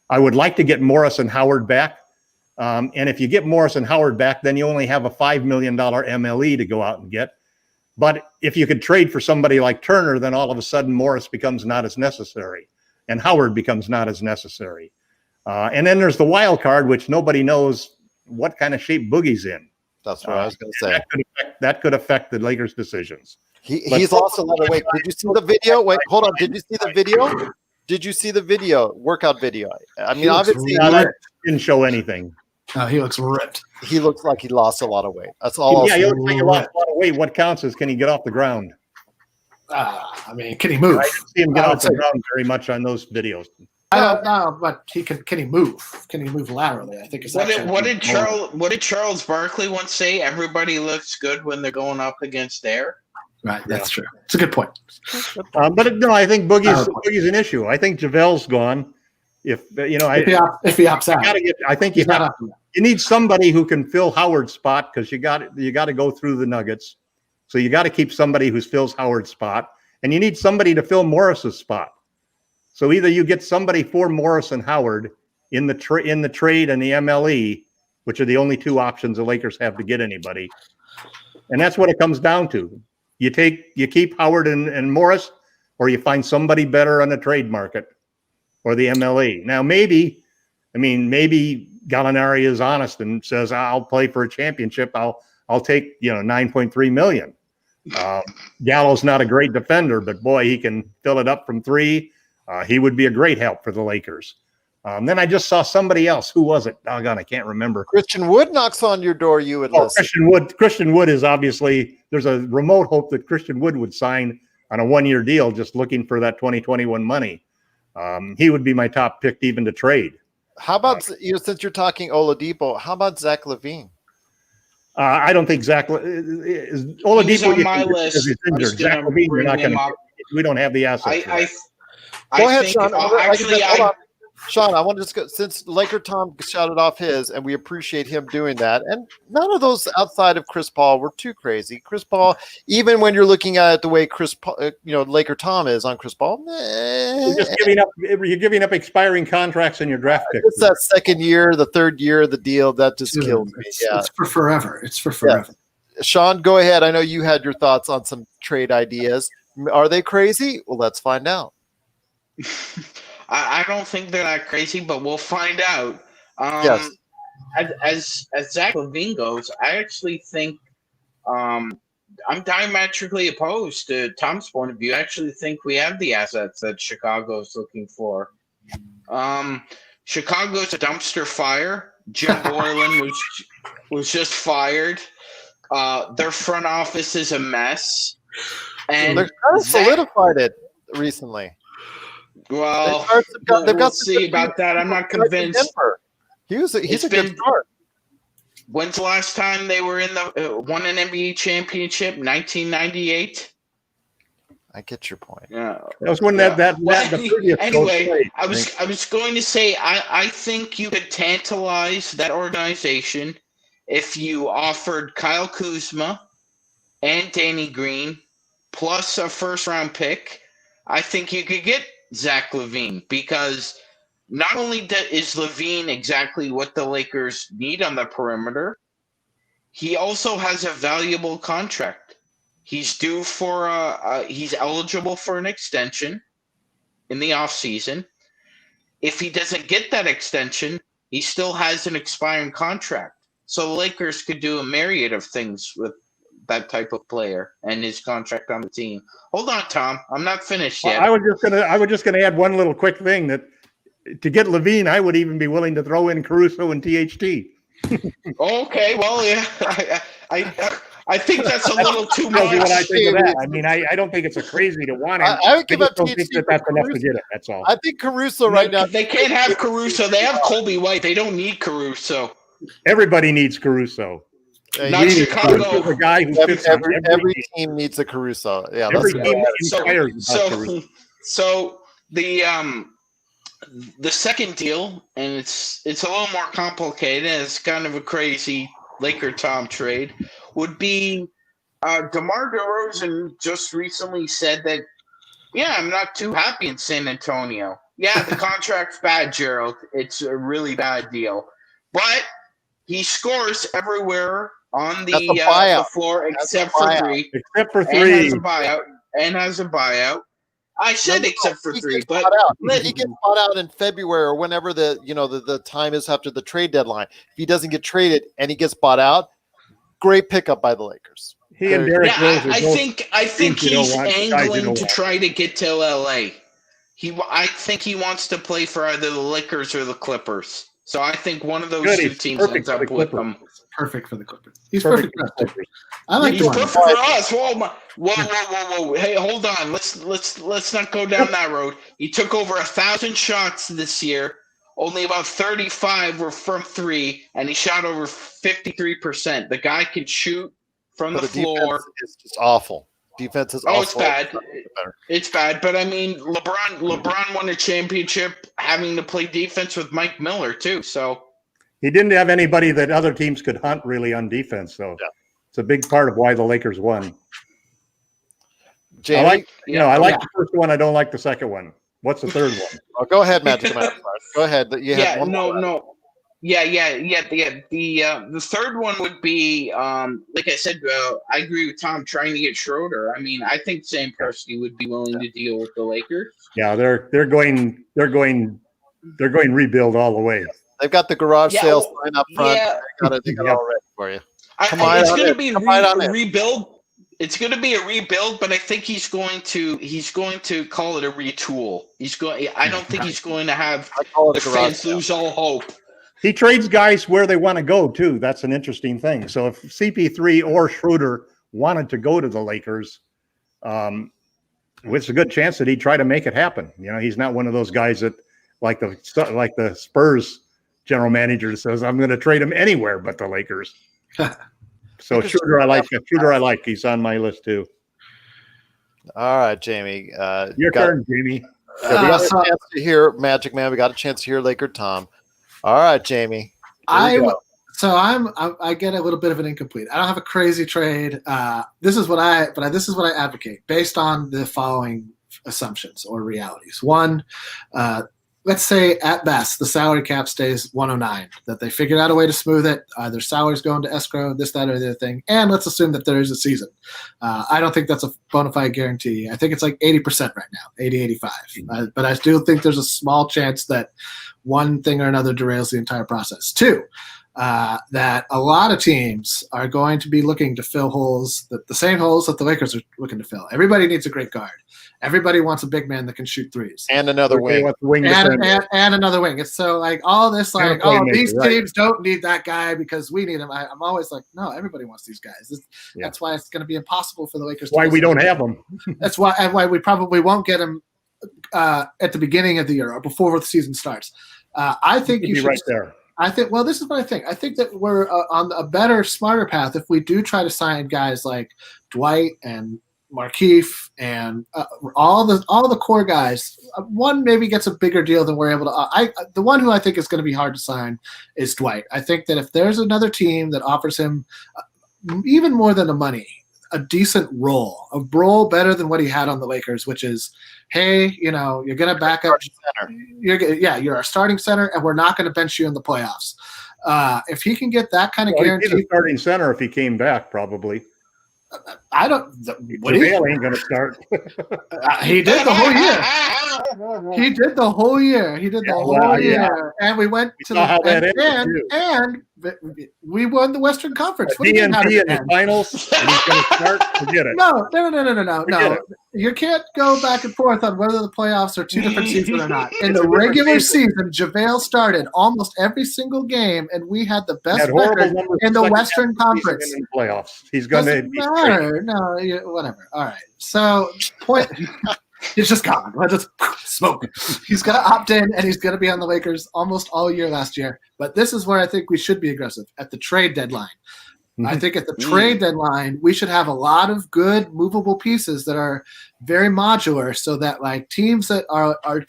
I would like to get Morris and Howard back, and if you get Morris and Howard back, then you only have a $5 million MLE to go out and get. But if you could trade for somebody like Turner, then all of a sudden Morris becomes not as necessary, and Howard becomes not as necessary. And then there's the wild card, which nobody knows what kind of shape Boogie's in. That's what I was going to say. That could affect the Lakers' decisions. He's lost a lot of weight. Did you see the video? Wait, hold on. Did you see the video? Did you see the video, workout video? I mean, obviously, that didn't show anything. He looks ripped. He looks like he lost a lot of weight. That's all. Yeah, he looks like he lost a lot of weight. What counts is, can he get off the ground? I mean, can he move? I didn't see him get off the ground very much on those videos. I don't know, but can he move? Can he move laterally? I think it's what did Charles Barkley once say? Everybody looks good when they're going up against air. Right, that's true. It's a good point. But no, I think Boogie's an issue. I think JaVale's gone. If he opts out, I think you need somebody who can fill Howard's spot, because you got to go through the Nuggets. So you got to keep somebody who fills Howard's spot, and you need somebody to fill Morris's spot. So either you get somebody for Morris and Howard in the trade and the MLE, which are the only 2 options the Lakers have to get anybody, and that's what it comes down to. You keep Howard and Morris, or you find somebody better on the trade market or the MLE. Now maybe Gallinari is honest and says, I'll play for a championship. I'll take $9.3 million. Gallo's not a great defender, but boy, he can fill it up from 3. He would be a great help for the Lakers. Then I just saw somebody else. Who was it? Doggone, I can't remember. Christian Wood knocks on your door. You would listen. Christian Wood is obviously, there's a remote hope that Christian Wood would sign on a 1-year deal, just looking for that 2021 money. He would be my top pick even to trade. How about, since you're talking Oladipo, how about Zach LaVine? I don't think Zach Oladipo on my list. Is injured. Zach LaVine, we're not going to. We don't have the assets. Go ahead, Sean. Sean, I want to just go, since LakerTom shouted off his, and we appreciate him doing that. And none of those outside of Chris Paul were too crazy. Chris Paul, even when you're looking at it the way LakerTom is on Chris Paul, you're giving up expiring contracts in your draft pick. It's that second year, the third year of the deal that just killed me. It's for forever. It's for forever. Yeah. Sean, go ahead. I know you had your thoughts on some trade ideas. Are they crazy? Well, let's find out. I don't think they're that crazy, but we'll find out. Yes. As Zach LaVine goes, I actually think I'm diametrically opposed to Tom's point of view. I actually think we have the assets that Chicago's looking for. Chicago's a dumpster fire. Jim Boylan was just fired. Their front office is a mess. And they've kind of solidified it recently. Well, we'll see about that. I'm not convinced. He's a good start. When's the last time they were in the won an NBA championship? 1998. I get your point. Yeah, that was when the previous. Anyway, I was going to say I think you could tantalize that organization if you offered Kyle Kuzma and Danny Green plus a first-round pick. I think you could get Zach LaVine, because not only is LaVine exactly what the Lakers need on the perimeter, he also has a valuable contract. He's due for he's eligible for an extension in the offseason. If he doesn't get that extension, he still has an expiring contract. So the Lakers could do a myriad of things with that type of player and his contract on the team. Hold on, Tom. I'm not finished yet. I was just gonna add one little quick thing, that to get LaVine, I would even be willing to throw in Caruso and THT. Okay, well, yeah, I think that's a little too Tells you what I much. think of that. I mean, I don't think it's a crazy to want him. I would give just up don't think THC that's for enough to Caruso. get it. That's all. I think Caruso right now. They can't have Caruso. They have Colby White. They don't need Caruso. Everybody needs Caruso. Not Chicago. Caruso's a guy who fits on Every team needs a Caruso. Yeah, every that's team inquires about Caruso. So the second deal, and it's a little more complicated, and it's kind of a crazy LakerTom trade, would be DeMar DeRozan just recently said that, yeah, I'm not too happy in San Antonio. Yeah, the contract's bad, Gerald. It's a really bad deal. But he scores everywhere on the floor except for three. Except for three. And has a buyout. I said except for three, but he gets bought out in February or whenever the time is after the trade deadline. If he doesn't get traded and he gets bought out, great pickup by the Lakers. He and Derrick Rose. I think he's angling to try to get to LA. I think he wants to play for either the Lakers or the Clippers. So I think one of those two teams ends up with him. Perfect for the Clippers. He's perfect for us. I like He's perfect for us. Whoa! Hey, hold on. Let's not go down that road. He took over 1,000 shots this year. Only about 35 were from three, and he shot over 53%. The guy can shoot from the floor. It's just awful. Defense is awful. It's bad. It's bad. But I mean, LeBron won a championship having to play defense with Mike Miller too. So he didn't have anybody that other teams could hunt really on defense. So it's a big part of why the Lakers won. Jamie, I like the first one. I don't like the second one. What's the third one? Oh, go ahead, Magicman. Go ahead. The third one would be, like I said, I agree with Tom trying to get Schroeder. I mean, I think Sam Presti would be willing to deal with the Lakers. Yeah, they're going rebuild all the way. They've got the garage sale sign up front. Yeah. They got it all ready for you. It's going to be a rebuild. It's going to be a rebuild, but I think he's going to call it a retool. I don't think he's going to have the fans lose all hope. He trades guys where they want to go too. That's an interesting thing. So if CP3 or Schroeder wanted to go to the Lakers, it's a good chance that he'd try to make it happen. You know, he's not one of those guys that like the Spurs general manager says, I'm going to trade him anywhere but the Lakers. So Schroeder, I like. He's on my list too. All right, Jamie. Your turn, Jamie. We got a chance to hear Magicman. We got a chance to hear LakerTom. All right, Jamie. I get a little bit of an incomplete. I don't have a crazy trade. This is what I advocate based on the following assumptions or realities. One, let's say at best the salary cap stays 109, that they figured out a way to smooth it. Their salaries go into escrow, this, that, or the other thing. And let's assume that there is a season. I don't think that's a bona fide guarantee. I think it's like 80% right now, 80, 85. But I still think there's a small chance that one thing or another derails the entire process. Two, that a lot of teams are going to be looking to fill holes, the same holes that the Lakers are looking to fill. Everybody needs a great guard. Everybody wants a big man that can shoot threes. And another wing. And another wing. It's so like all this like, these teams don't need that guy because we need him. I'm always like, no, everybody wants these guys. That's why it's going to be impossible for the Lakers. Why we don't have them. That's why we probably won't get him at the beginning of the year or before the season starts. I think you should be right there. This is what I think. I think that we're on a better, smarter path if we do try to sign guys like Dwight and Markieff and all the core guys. One maybe gets a bigger deal than we're able to. The one who I think is going to be hard to sign is Dwight. I think that if there's another team that offers him even more than the money, a decent role, a role better than what he had on the Lakers, which is, hey, you're going to back up. You're our starting center, and we're not going to bench you in the playoffs. If he can get that kind of guarantee, he'd be the starting center if he came back, probably. I don't. JaVale ain't going to start. He did the whole year. He did the whole year, and we went to and we won the Western Conference. DNP in the finals, and he's going to start. Forget it. No. You can't go back and forth on whether the playoffs are two different seasons or not. In the regular season, JaVale started almost every single game, and we had the best record in the Western Conference. In the playoffs, he's going to be matter. No, whatever. All right. So point. He's just gone. We're just smoking. He's going to opt in, and he's going to be on the Lakers almost all year last year. But this is where I think we should be aggressive at the trade deadline. I think at the trade deadline, we should have a lot of good movable pieces that are very modular so that like teams that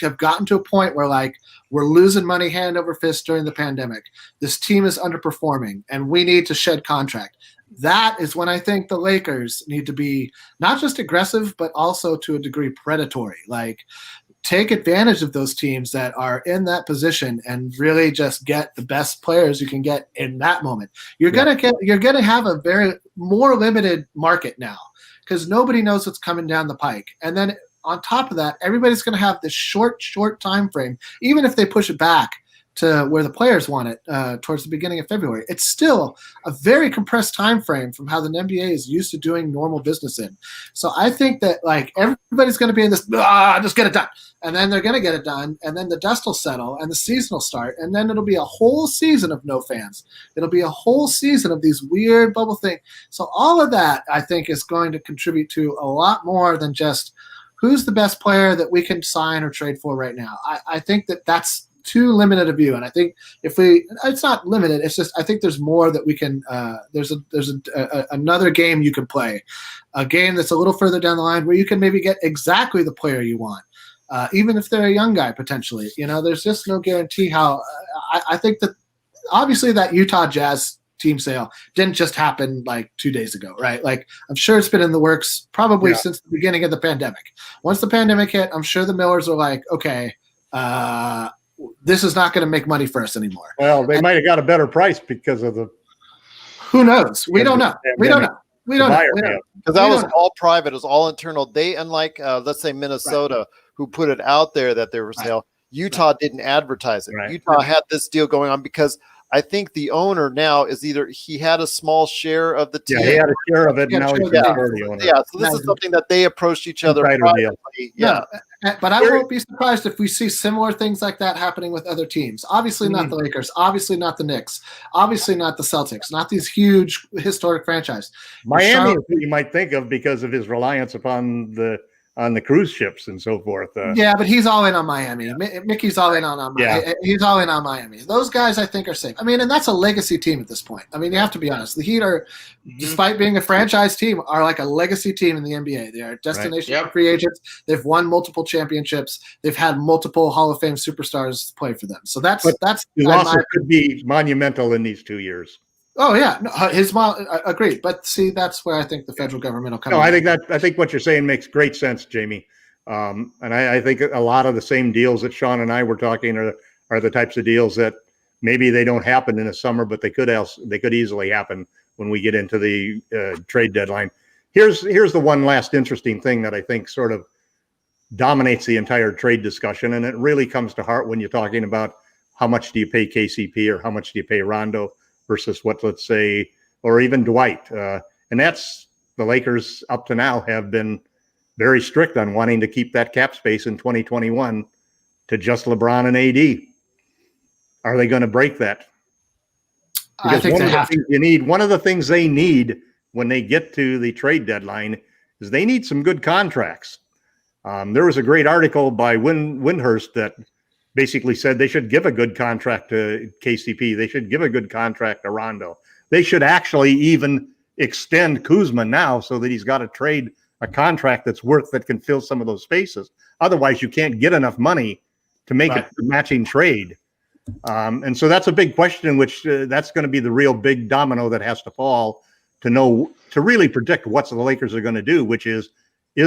have gotten to a point where like we're losing money hand over fist during the pandemic. This team is underperforming and we need to shed contract. That is when I think the Lakers need to be not just aggressive, but also to a degree predatory. Like take advantage of those teams that are in that position and really just get the best players you can get in that moment. You're gonna have a very more limited market now because nobody knows what's coming down the pike. And then on top of that, everybody's gonna have this short time frame, even if they push it back to where the players want it towards the beginning of February. It's still a very compressed time frame from how the NBA is used to doing normal business in. So I think that like everybody's going to be in this, just get it done. And then they're going to get it done. And then the dust will settle and the season will start. And then it'll be a whole season of no fans. It'll be a whole season of these weird bubble things. So all of that, I think, is going to contribute to a lot more than just who's the best player that we can sign or trade for right now. I think that that's too limited a view, and I think it's not limited. It's just I think there's more that we can. There's another game you can play, a game that's a little further down the line where you can maybe get exactly the player you want, even if they're a young guy potentially. There's just no guarantee how. I think that obviously that Utah Jazz team sale didn't just happen like 2 days ago, right? Like I'm sure it's been in the works probably since the beginning of the pandemic. Once the pandemic hit, I'm sure the Millers are like, okay. This is not going to make money for us anymore. Well, they might have got a better price because of the. Who knows? We don't know. We don't know. Because that was all private. It was all internal. They, unlike, let's say, Minnesota, who put it out there that they were for sale, Utah didn't advertise it. Right. Utah had this deal going on because I think the owner now is either he had a small share of the team. Yeah, he had a share of it. Now he's the owner. Yeah, so this is something that they approached each other privately. Yeah. But I won't be surprised if we see similar things like that happening with other teams. Obviously not the Lakers. Obviously not the Knicks. Obviously not the Celtics. Not these huge historic franchises. Miami is who you might think of because of his reliance upon the cruise ships and so forth. Yeah, but he's all in on Miami. Yeah. Mickey's all in on Miami. Yeah. He's all in on Miami. Those guys, I think, are safe. I mean, and that's a legacy team at this point. I mean, you have to be honest. The Heat are, despite being a franchise team, are like a legacy team in the NBA. They are destination free agents. They've won multiple championships. They've had multiple Hall of Fame superstars play for them. So that's his losses could be monumental in these 2 years. Oh yeah, no, his mom agreed. But see, that's where I think the federal government will come. No, I think what you're saying makes great sense, Jamie. And I think a lot of the same deals that Sean and I were talking are the types of deals that maybe they don't happen in the summer, but they could easily happen when we get into the trade deadline. Here's the one last interesting thing that I think sort of dominates the entire trade discussion, and it really comes to heart when you're talking about how much do you pay KCP or how much do you pay Rondo versus what, let's say, or even Dwight. And that's the Lakers up to now have been very strict on wanting to keep that cap space in 2021 to just LeBron and AD. Are they going to break that? Because I think they have to. One of the things they need when they get to the trade deadline is they need some good contracts. There was a great article by Windhurst that basically said they should give a good contract to KCP. They should give a good contract to Rondo. They should actually even extend Kuzma now so that he's got to trade a contract that can fill some of those spaces. Otherwise, you can't get enough money to make a matching trade. And so that's a big question, which that's going to be the real big domino that has to fall to really predict what the Lakers are going to do, which is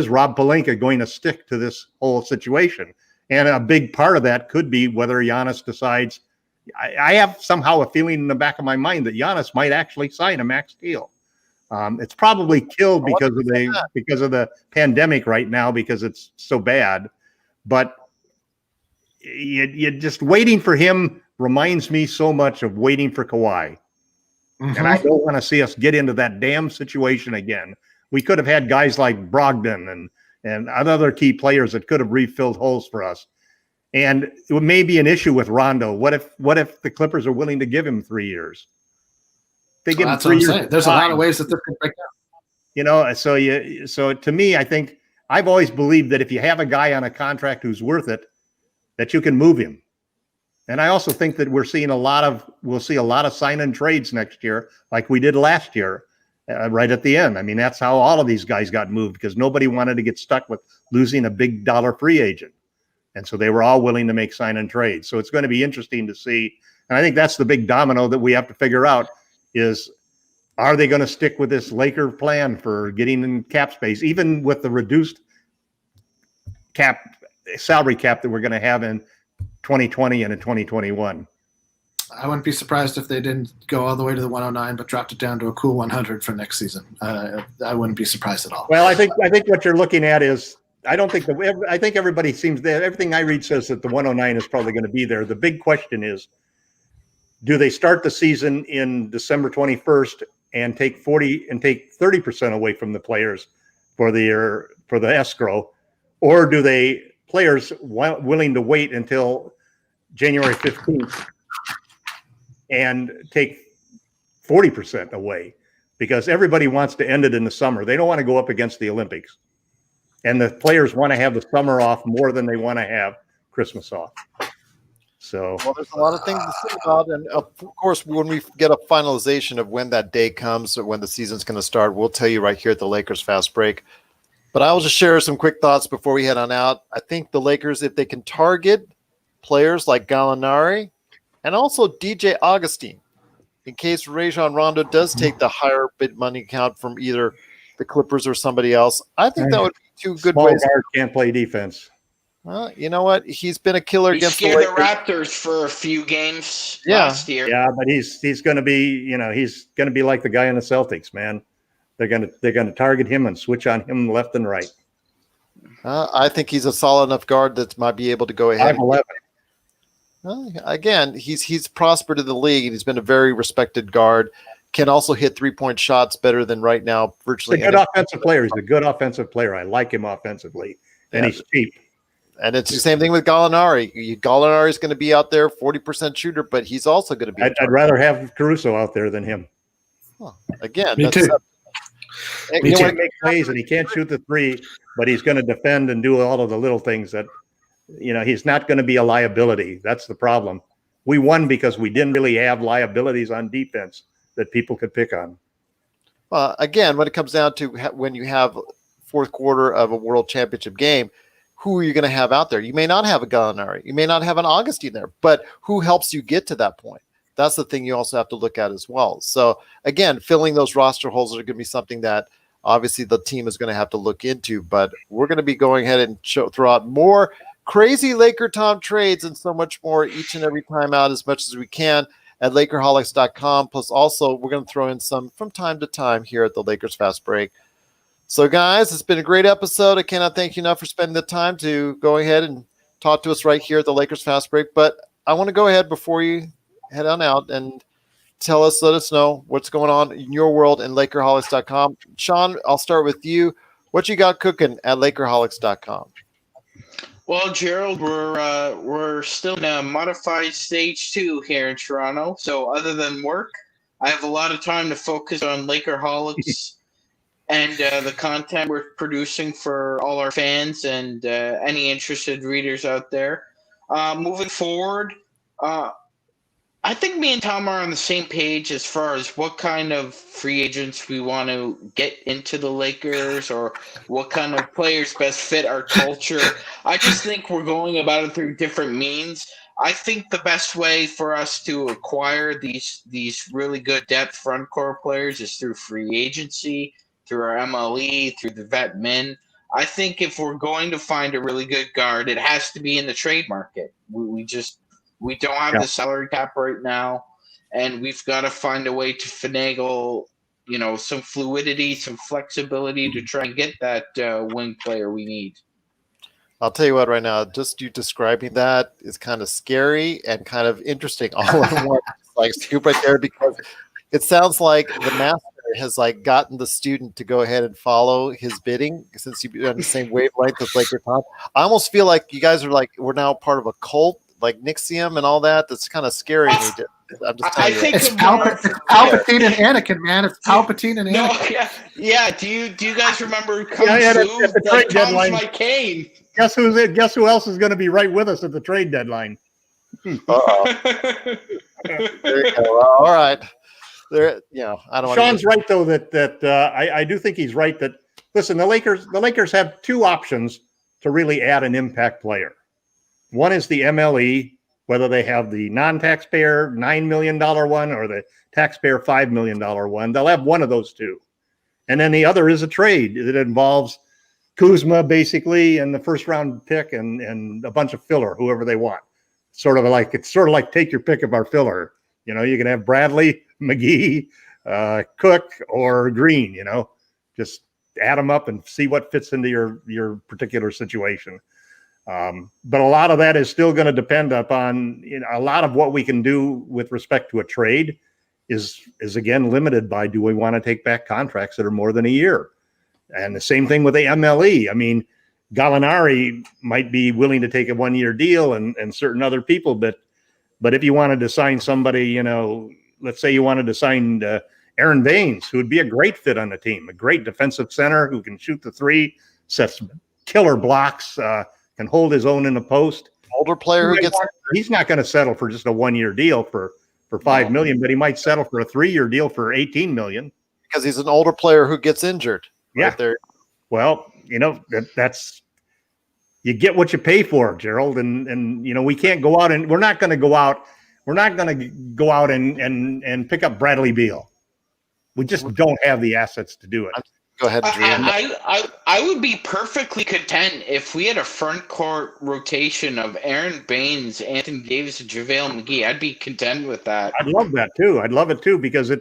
Rob Pelinka going to stick to this whole situation? And a big part of that could be whether Giannis decides. I have somehow a feeling in the back of my mind that Giannis might actually sign a max deal. It's probably killed because of the pandemic right now because it's so bad. But you just waiting for him reminds me so much of waiting for Kawhi. Mm-hmm. And I don't want to see us get into that damn situation again. We could have had guys like Brogdon and and other key players that could have refilled holes for us. And it may be an issue with Rondo. What if the Clippers are willing to give him 3 years? They give him That's 3 what I'm years. saying. There's a lot of ways that this can break down. So to me, I think I've always believed that if you have a guy on a contract who's worth it, that you can move him. And I also think that we'll see a lot of sign and trades next year, like we did last year, right at the end. I mean, that's how all of these guys got moved, because nobody wanted to get stuck with losing a big dollar free agent. And so they were all willing to make sign and trade. So it's going to be interesting to see. And I think that's the big domino that we have to figure out is, are they going to stick with this Laker plan for getting in cap space, even with the reduced salary cap that we're going to have in 2020 and in 2021? I wouldn't be surprised if they didn't go all the way to the 109, but dropped it down to a cool 100 for next season. I wouldn't be surprised at all. Well, I think what you're looking at is, I think everybody seems that everything I read says that the 109 is probably going to be there. The big question is, do they start the season in December 21st and take 30% away from the players for the escrow, or do they players willing to wait until January 15th and take 40% away? Because everybody wants to end it in the summer. They don't want to go up against the Olympics. And the players want to have the summer off more than they want to have Christmas off. So, well, there's a lot of things to think about. And of course, when we get a finalization of when that day comes, or when the season's going to start, we'll tell you right here at the Lakers Fast Break. But I will just share some quick thoughts before we head on out. I think the Lakers, if they can target players like Gallinari and also DJ Augustine, in case Rajon Rondo does take the higher bid money count from either the Clippers or somebody else, I think that would be two good small ways. guard can't play defense. Well, you know what? He's been a killer He against scared the the Lakers. Raptors for a few games Yeah. last year. Yeah, but he's going to be, he's going to be like the guy in the Celtics, man. They're going to target him and switch on him left and right. I think he's a solid enough guard that might be able to go ahead. 5'11". Again, he's prospered in the league, and he's been a very respected guard. Can also hit 3-point shots better than right now virtually. He's a good offensive player. He's a good offensive player. I like him offensively, and he's cheap. And it's the same thing with Gallinari. Gallinari is going to be out there, 40% shooter, but he's also going to be. I'd rather have Caruso out there than him. Well, again, Me too. He can't make plays and he can't shoot the three, but he's going to defend and do all of the little things that, he's not going to be a liability. That's the problem. We won because we didn't really have liabilities on defense that people could pick on. Well, again, when it comes down to when you have fourth quarter of a world championship game, who are you going to have out there? You may not have a Gallinari. You may not have an Augustine there, but who helps you get to that point? That's the thing you also have to look at as well. So, again, filling those roster holes are going to be something that obviously the team is going to have to look into, but we're going to be going ahead and throw out more crazy LakerTom trades and so much more each and every time out as much as we can at Lakerholics.com. Plus, also, we're going to throw in some from time to time here at the Lakers Fast Break. So, guys, it's been a great episode. I cannot thank you enough for spending the time to go ahead and talk to us right here at the Lakers Fast Break. But I want to go ahead before you head on out and let us know what's going on in your world in Lakerholics.com. Sean, I'll start with you. What you got cooking at Lakerholics.com? Well, Gerald, we're still in a modified stage 2 here in Toronto. So other than work, I have a lot of time to focus on Lakerholics and the content we're producing for all our fans and any interested readers out there. Moving forward, I think me and Tom are on the same page as far as what kind of free agents we want to get into the Lakers or what kind of players best fit our culture. I just think we're going about it through different means. I think the best way for us to acquire these really good depth front court players is through free agency, through our MLE, through the vet min. I think if we're going to find a really good guard, it has to be in the trade market. We don't have the salary cap right now, and we've got to find a way to finagle, some fluidity, some flexibility to try and get that wing player we need. I'll tell you what, right now, just you describing that is kind of scary and kind of interesting all in one like scoop right there, because it sounds like the master has like gotten the student to go ahead and follow his bidding since you've been on the same wavelength as LakerTom. I almost feel like you guys are like we're now part of a cult, like Nixium and all that. That's kind of scary me. I'm just telling you. It's Palpatine and Anakin, man. It's Palpatine and Anakin. No, yeah. Do you guys remember Kung Fu? at the trade Tom's deadline. my cane. Guess who else is going to be right with us at the trade deadline? There you go. Well, all right. There, I don't. Sean's right though that I do think he's right that listen, the Lakers have two options to really add an impact player. One is the MLE, whether they have the non-taxpayer $9 million one or the taxpayer $5 million one. They'll have one of those two, and then the other is a trade that involves Kuzma basically and the first round pick and a bunch of filler, whoever they want. It's sort of like take your pick of our filler. You can have Bradley, McGee, Cook, or Green. Just add them up and see what fits into your particular situation. But a lot of that is still going to depend upon a lot of what we can do with respect to a trade is again limited by do we want to take back contracts that are more than a year, and the same thing with the MLE. I mean, Gallinari might be willing to take a 1-year deal, and certain other people, but if you wanted to sign somebody, let's say you wanted to sign Aaron Baines, who would be a great fit on the team, a great defensive center who can shoot the three, sets killer blocks, can hold his own in the post. Older player he's not going to settle for just a 1-year deal for $5 million, but he might settle for a 3-year deal for $18 million because he's an older player who gets injured. Yeah. Right there. Well, that's you get what you pay for, Gerald, and we can't go out and we're not going to go out and pick up Bradley Beal. We just don't have the assets to do it. Go ahead, Drew. I would be perfectly content if we had a front court rotation of Aaron Baines, Anthony Davis, and JaVale McGee. I'd be content with that. I'd love that too. I'd love it too because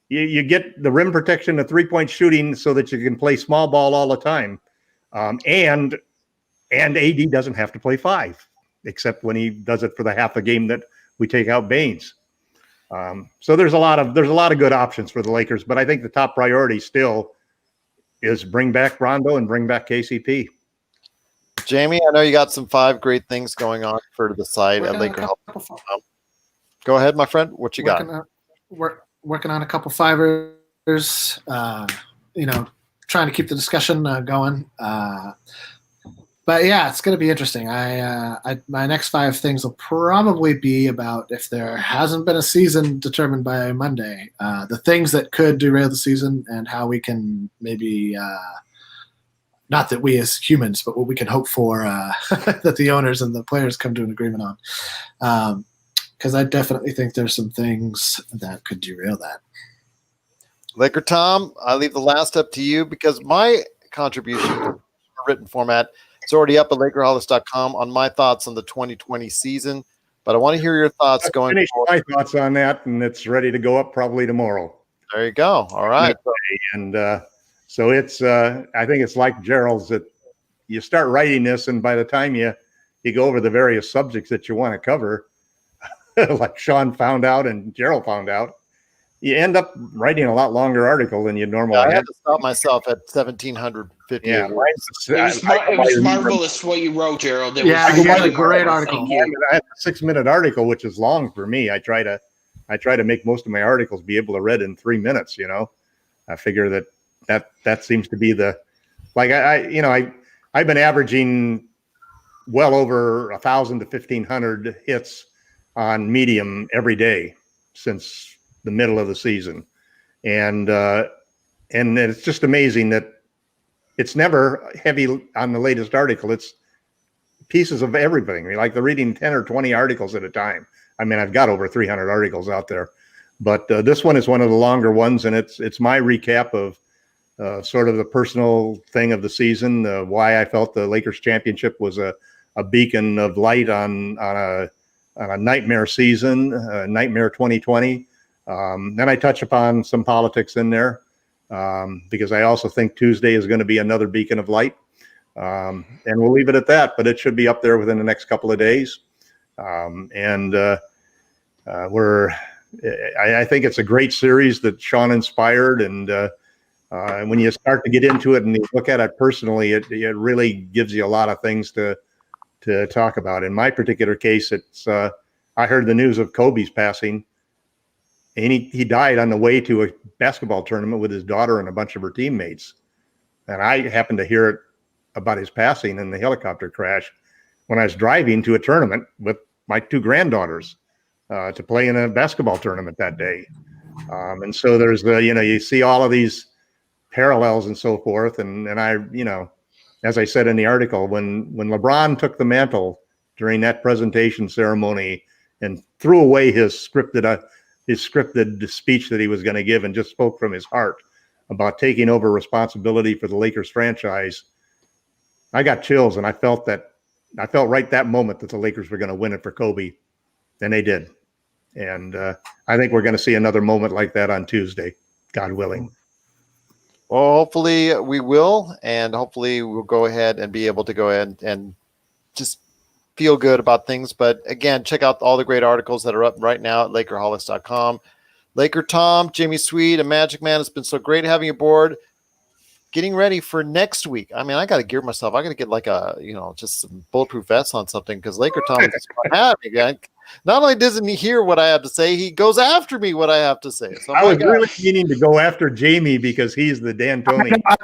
you get the rim protection, the 3-point shooting, so that you can play small ball all the time, and AD doesn't have to play 5, except when he does it for the half a game that we take out Baines. So there's a lot of good options for the Lakers, but I think the top priority still is bring back Rondo and bring back KCP. Jamie, I know you got some 5 great things going on for the site at Laker Help. Go ahead, my friend. What you got? Working on a couple fivers. Trying to keep the discussion going. But yeah, it's going to be interesting. My next 5 things will probably be about if there hasn't been a season determined by Monday, the things that could derail the season and how we can maybe, not that we as humans, but what we can hope for that the owners and the players come to an agreement on. Because I definitely think there's some things that could derail that. LakerTom, I leave the last up to you because my contribution to written format it's already up at LakerHolics.com on my thoughts on the 2020 season, but I want to hear your thoughts going forward. My thoughts on that, and it's ready to go up probably tomorrow. There you go. All right. And so it's I think it's like Gerald's that you start writing this, and by the time you go over the various subjects that you want to cover, like Sean found out and Gerald found out, you end up writing a lot longer article than you normally I had to stop myself at 1,750. Yeah, it was marvelous what you wrote, Gerald. You had a great article. I had a 6-minute article, which is long for me. I try to make most of my articles be able to read in 3 minutes. I figure that seems to be I've been averaging well over 1,000 to 1,500 hits on Medium every day since the middle of the season, and it's just amazing that it's never heavy on the latest article. It's pieces of everything. Like they're reading 10 or 20 articles at a time. I mean, I've got over 300 articles out there, but this one is one of the longer ones, and it's my recap of sort of the personal thing of the season, why I felt the Lakers championship was a beacon of light on a nightmare season, nightmare 2020. Then I touch upon some politics in there because I also think Tuesday is going to be another beacon of light. And we'll leave it at that, but it should be up there within the next couple of days. And we're I think it's a great series that Sean inspired, and when you start to get into it and you look at it personally, it really gives you a lot of things to talk about. In my particular case, it's I heard the news of Kobe's passing, and he died on the way to a basketball tournament with his daughter and a bunch of her teammates. And I happened to hear it about his passing in the helicopter crash when I was driving to a tournament with my two granddaughters to play in a basketball tournament that day. And so there's you see all of these parallels and so forth. And I, as I said in the article, when LeBron took the mantle during that presentation ceremony and threw away his scripted speech that he was going to give and just spoke from his heart about taking over responsibility for the Lakers franchise, I got chills, and I felt right that moment that the Lakers were going to win it for Kobe, and they did. And I think we're going to see another moment like that on Tuesday, God willing. Well, hopefully we will, and hopefully we'll go ahead and be able to go ahead and just feel good about things. But again, check out all the great articles that are up right now at LakerHolics.com. LakerTom, Jimmy Sweet, and Magicman, it's been so great having you aboard. Getting ready for next week. I mean, I got to gear myself. I got to get like just some bulletproof vests on something, because LakerTom is quite happy. Not only doesn't he hear what I have to say, he goes after me what I have to say. So I was really meaning to go after Jamie because he's the D'Antoni. I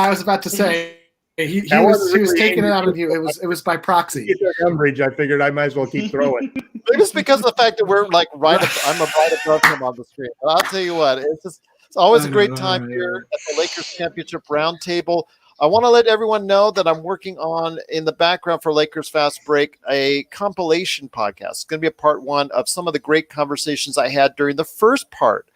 was about to say he was taking it out of you. It was by proxy. Umbrage. I figured I might as well keep throwing. Maybe it's because of the fact that we're like I'm right above him on the screen. But I'll tell you what, it's always a great time here at the Lakers Championship Roundtable. I want to let everyone know that I'm working on, in the background for Lakers Fast Break, a compilation podcast. It's going to be a part one of some of the great conversations I had during the first part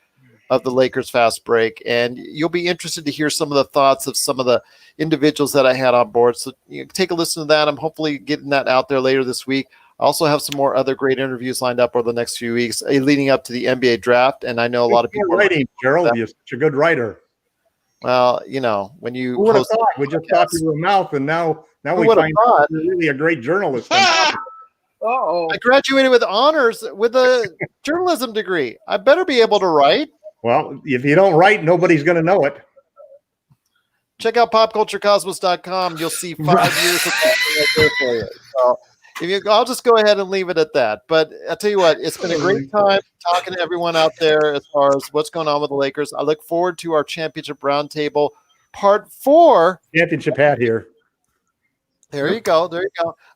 of the Lakers Fast Break. And you'll be interested to hear some of the thoughts of some of the individuals that I had on board. So take a listen to that. I'm hopefully getting that out there later this week. I also have some more other great interviews lined up over the next few weeks leading up to the NBA draft. And I know a lot of people writing, Gerald. You're such a good writer. Well, when you who would have thought? We just thought you were a mouth, and now we find out you're really a great journalist. Uh-oh. I graduated with honors with a journalism degree. I better be able to write. Well, if you don't write, nobody's going to know it. Check out popculturecosmos.com. You'll see 5 years of right there for you. So I'll just go ahead and leave it at that. But I'll tell you what, it's been a great time talking to everyone out there as far as what's going on with the Lakers. I look forward to our championship roundtable part 4. Championship hat here. There you go.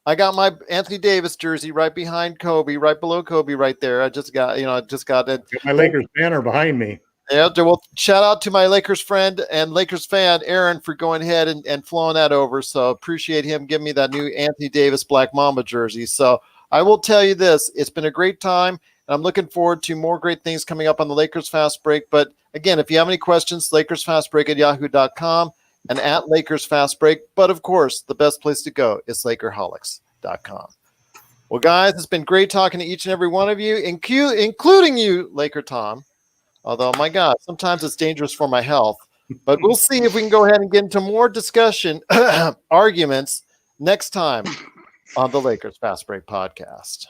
I got my Anthony Davis jersey right behind Kobe, right below Kobe right there. I just got it. Got my Lakers banner behind me. Yeah, well, shout out to my Lakers friend and Lakers fan, Aaron, for going ahead and flowing that over. So appreciate him giving me that new Anthony Davis Black Mamba jersey. So I will tell you this, it's been a great time, and I'm looking forward to more great things coming up on the Lakers Fast Break. But again, if you have any questions, LakersFastBreak@yahoo.com and at Lakers Fast Break. But of course, the best place to go is LakerHolics.com. Well, guys, it's been great talking to each and every one of you, including you, LakerTom. Although, my God, sometimes it's dangerous for my health. But we'll see if we can go ahead and get into more discussion, arguments next time on the Lakers Fast Break podcast.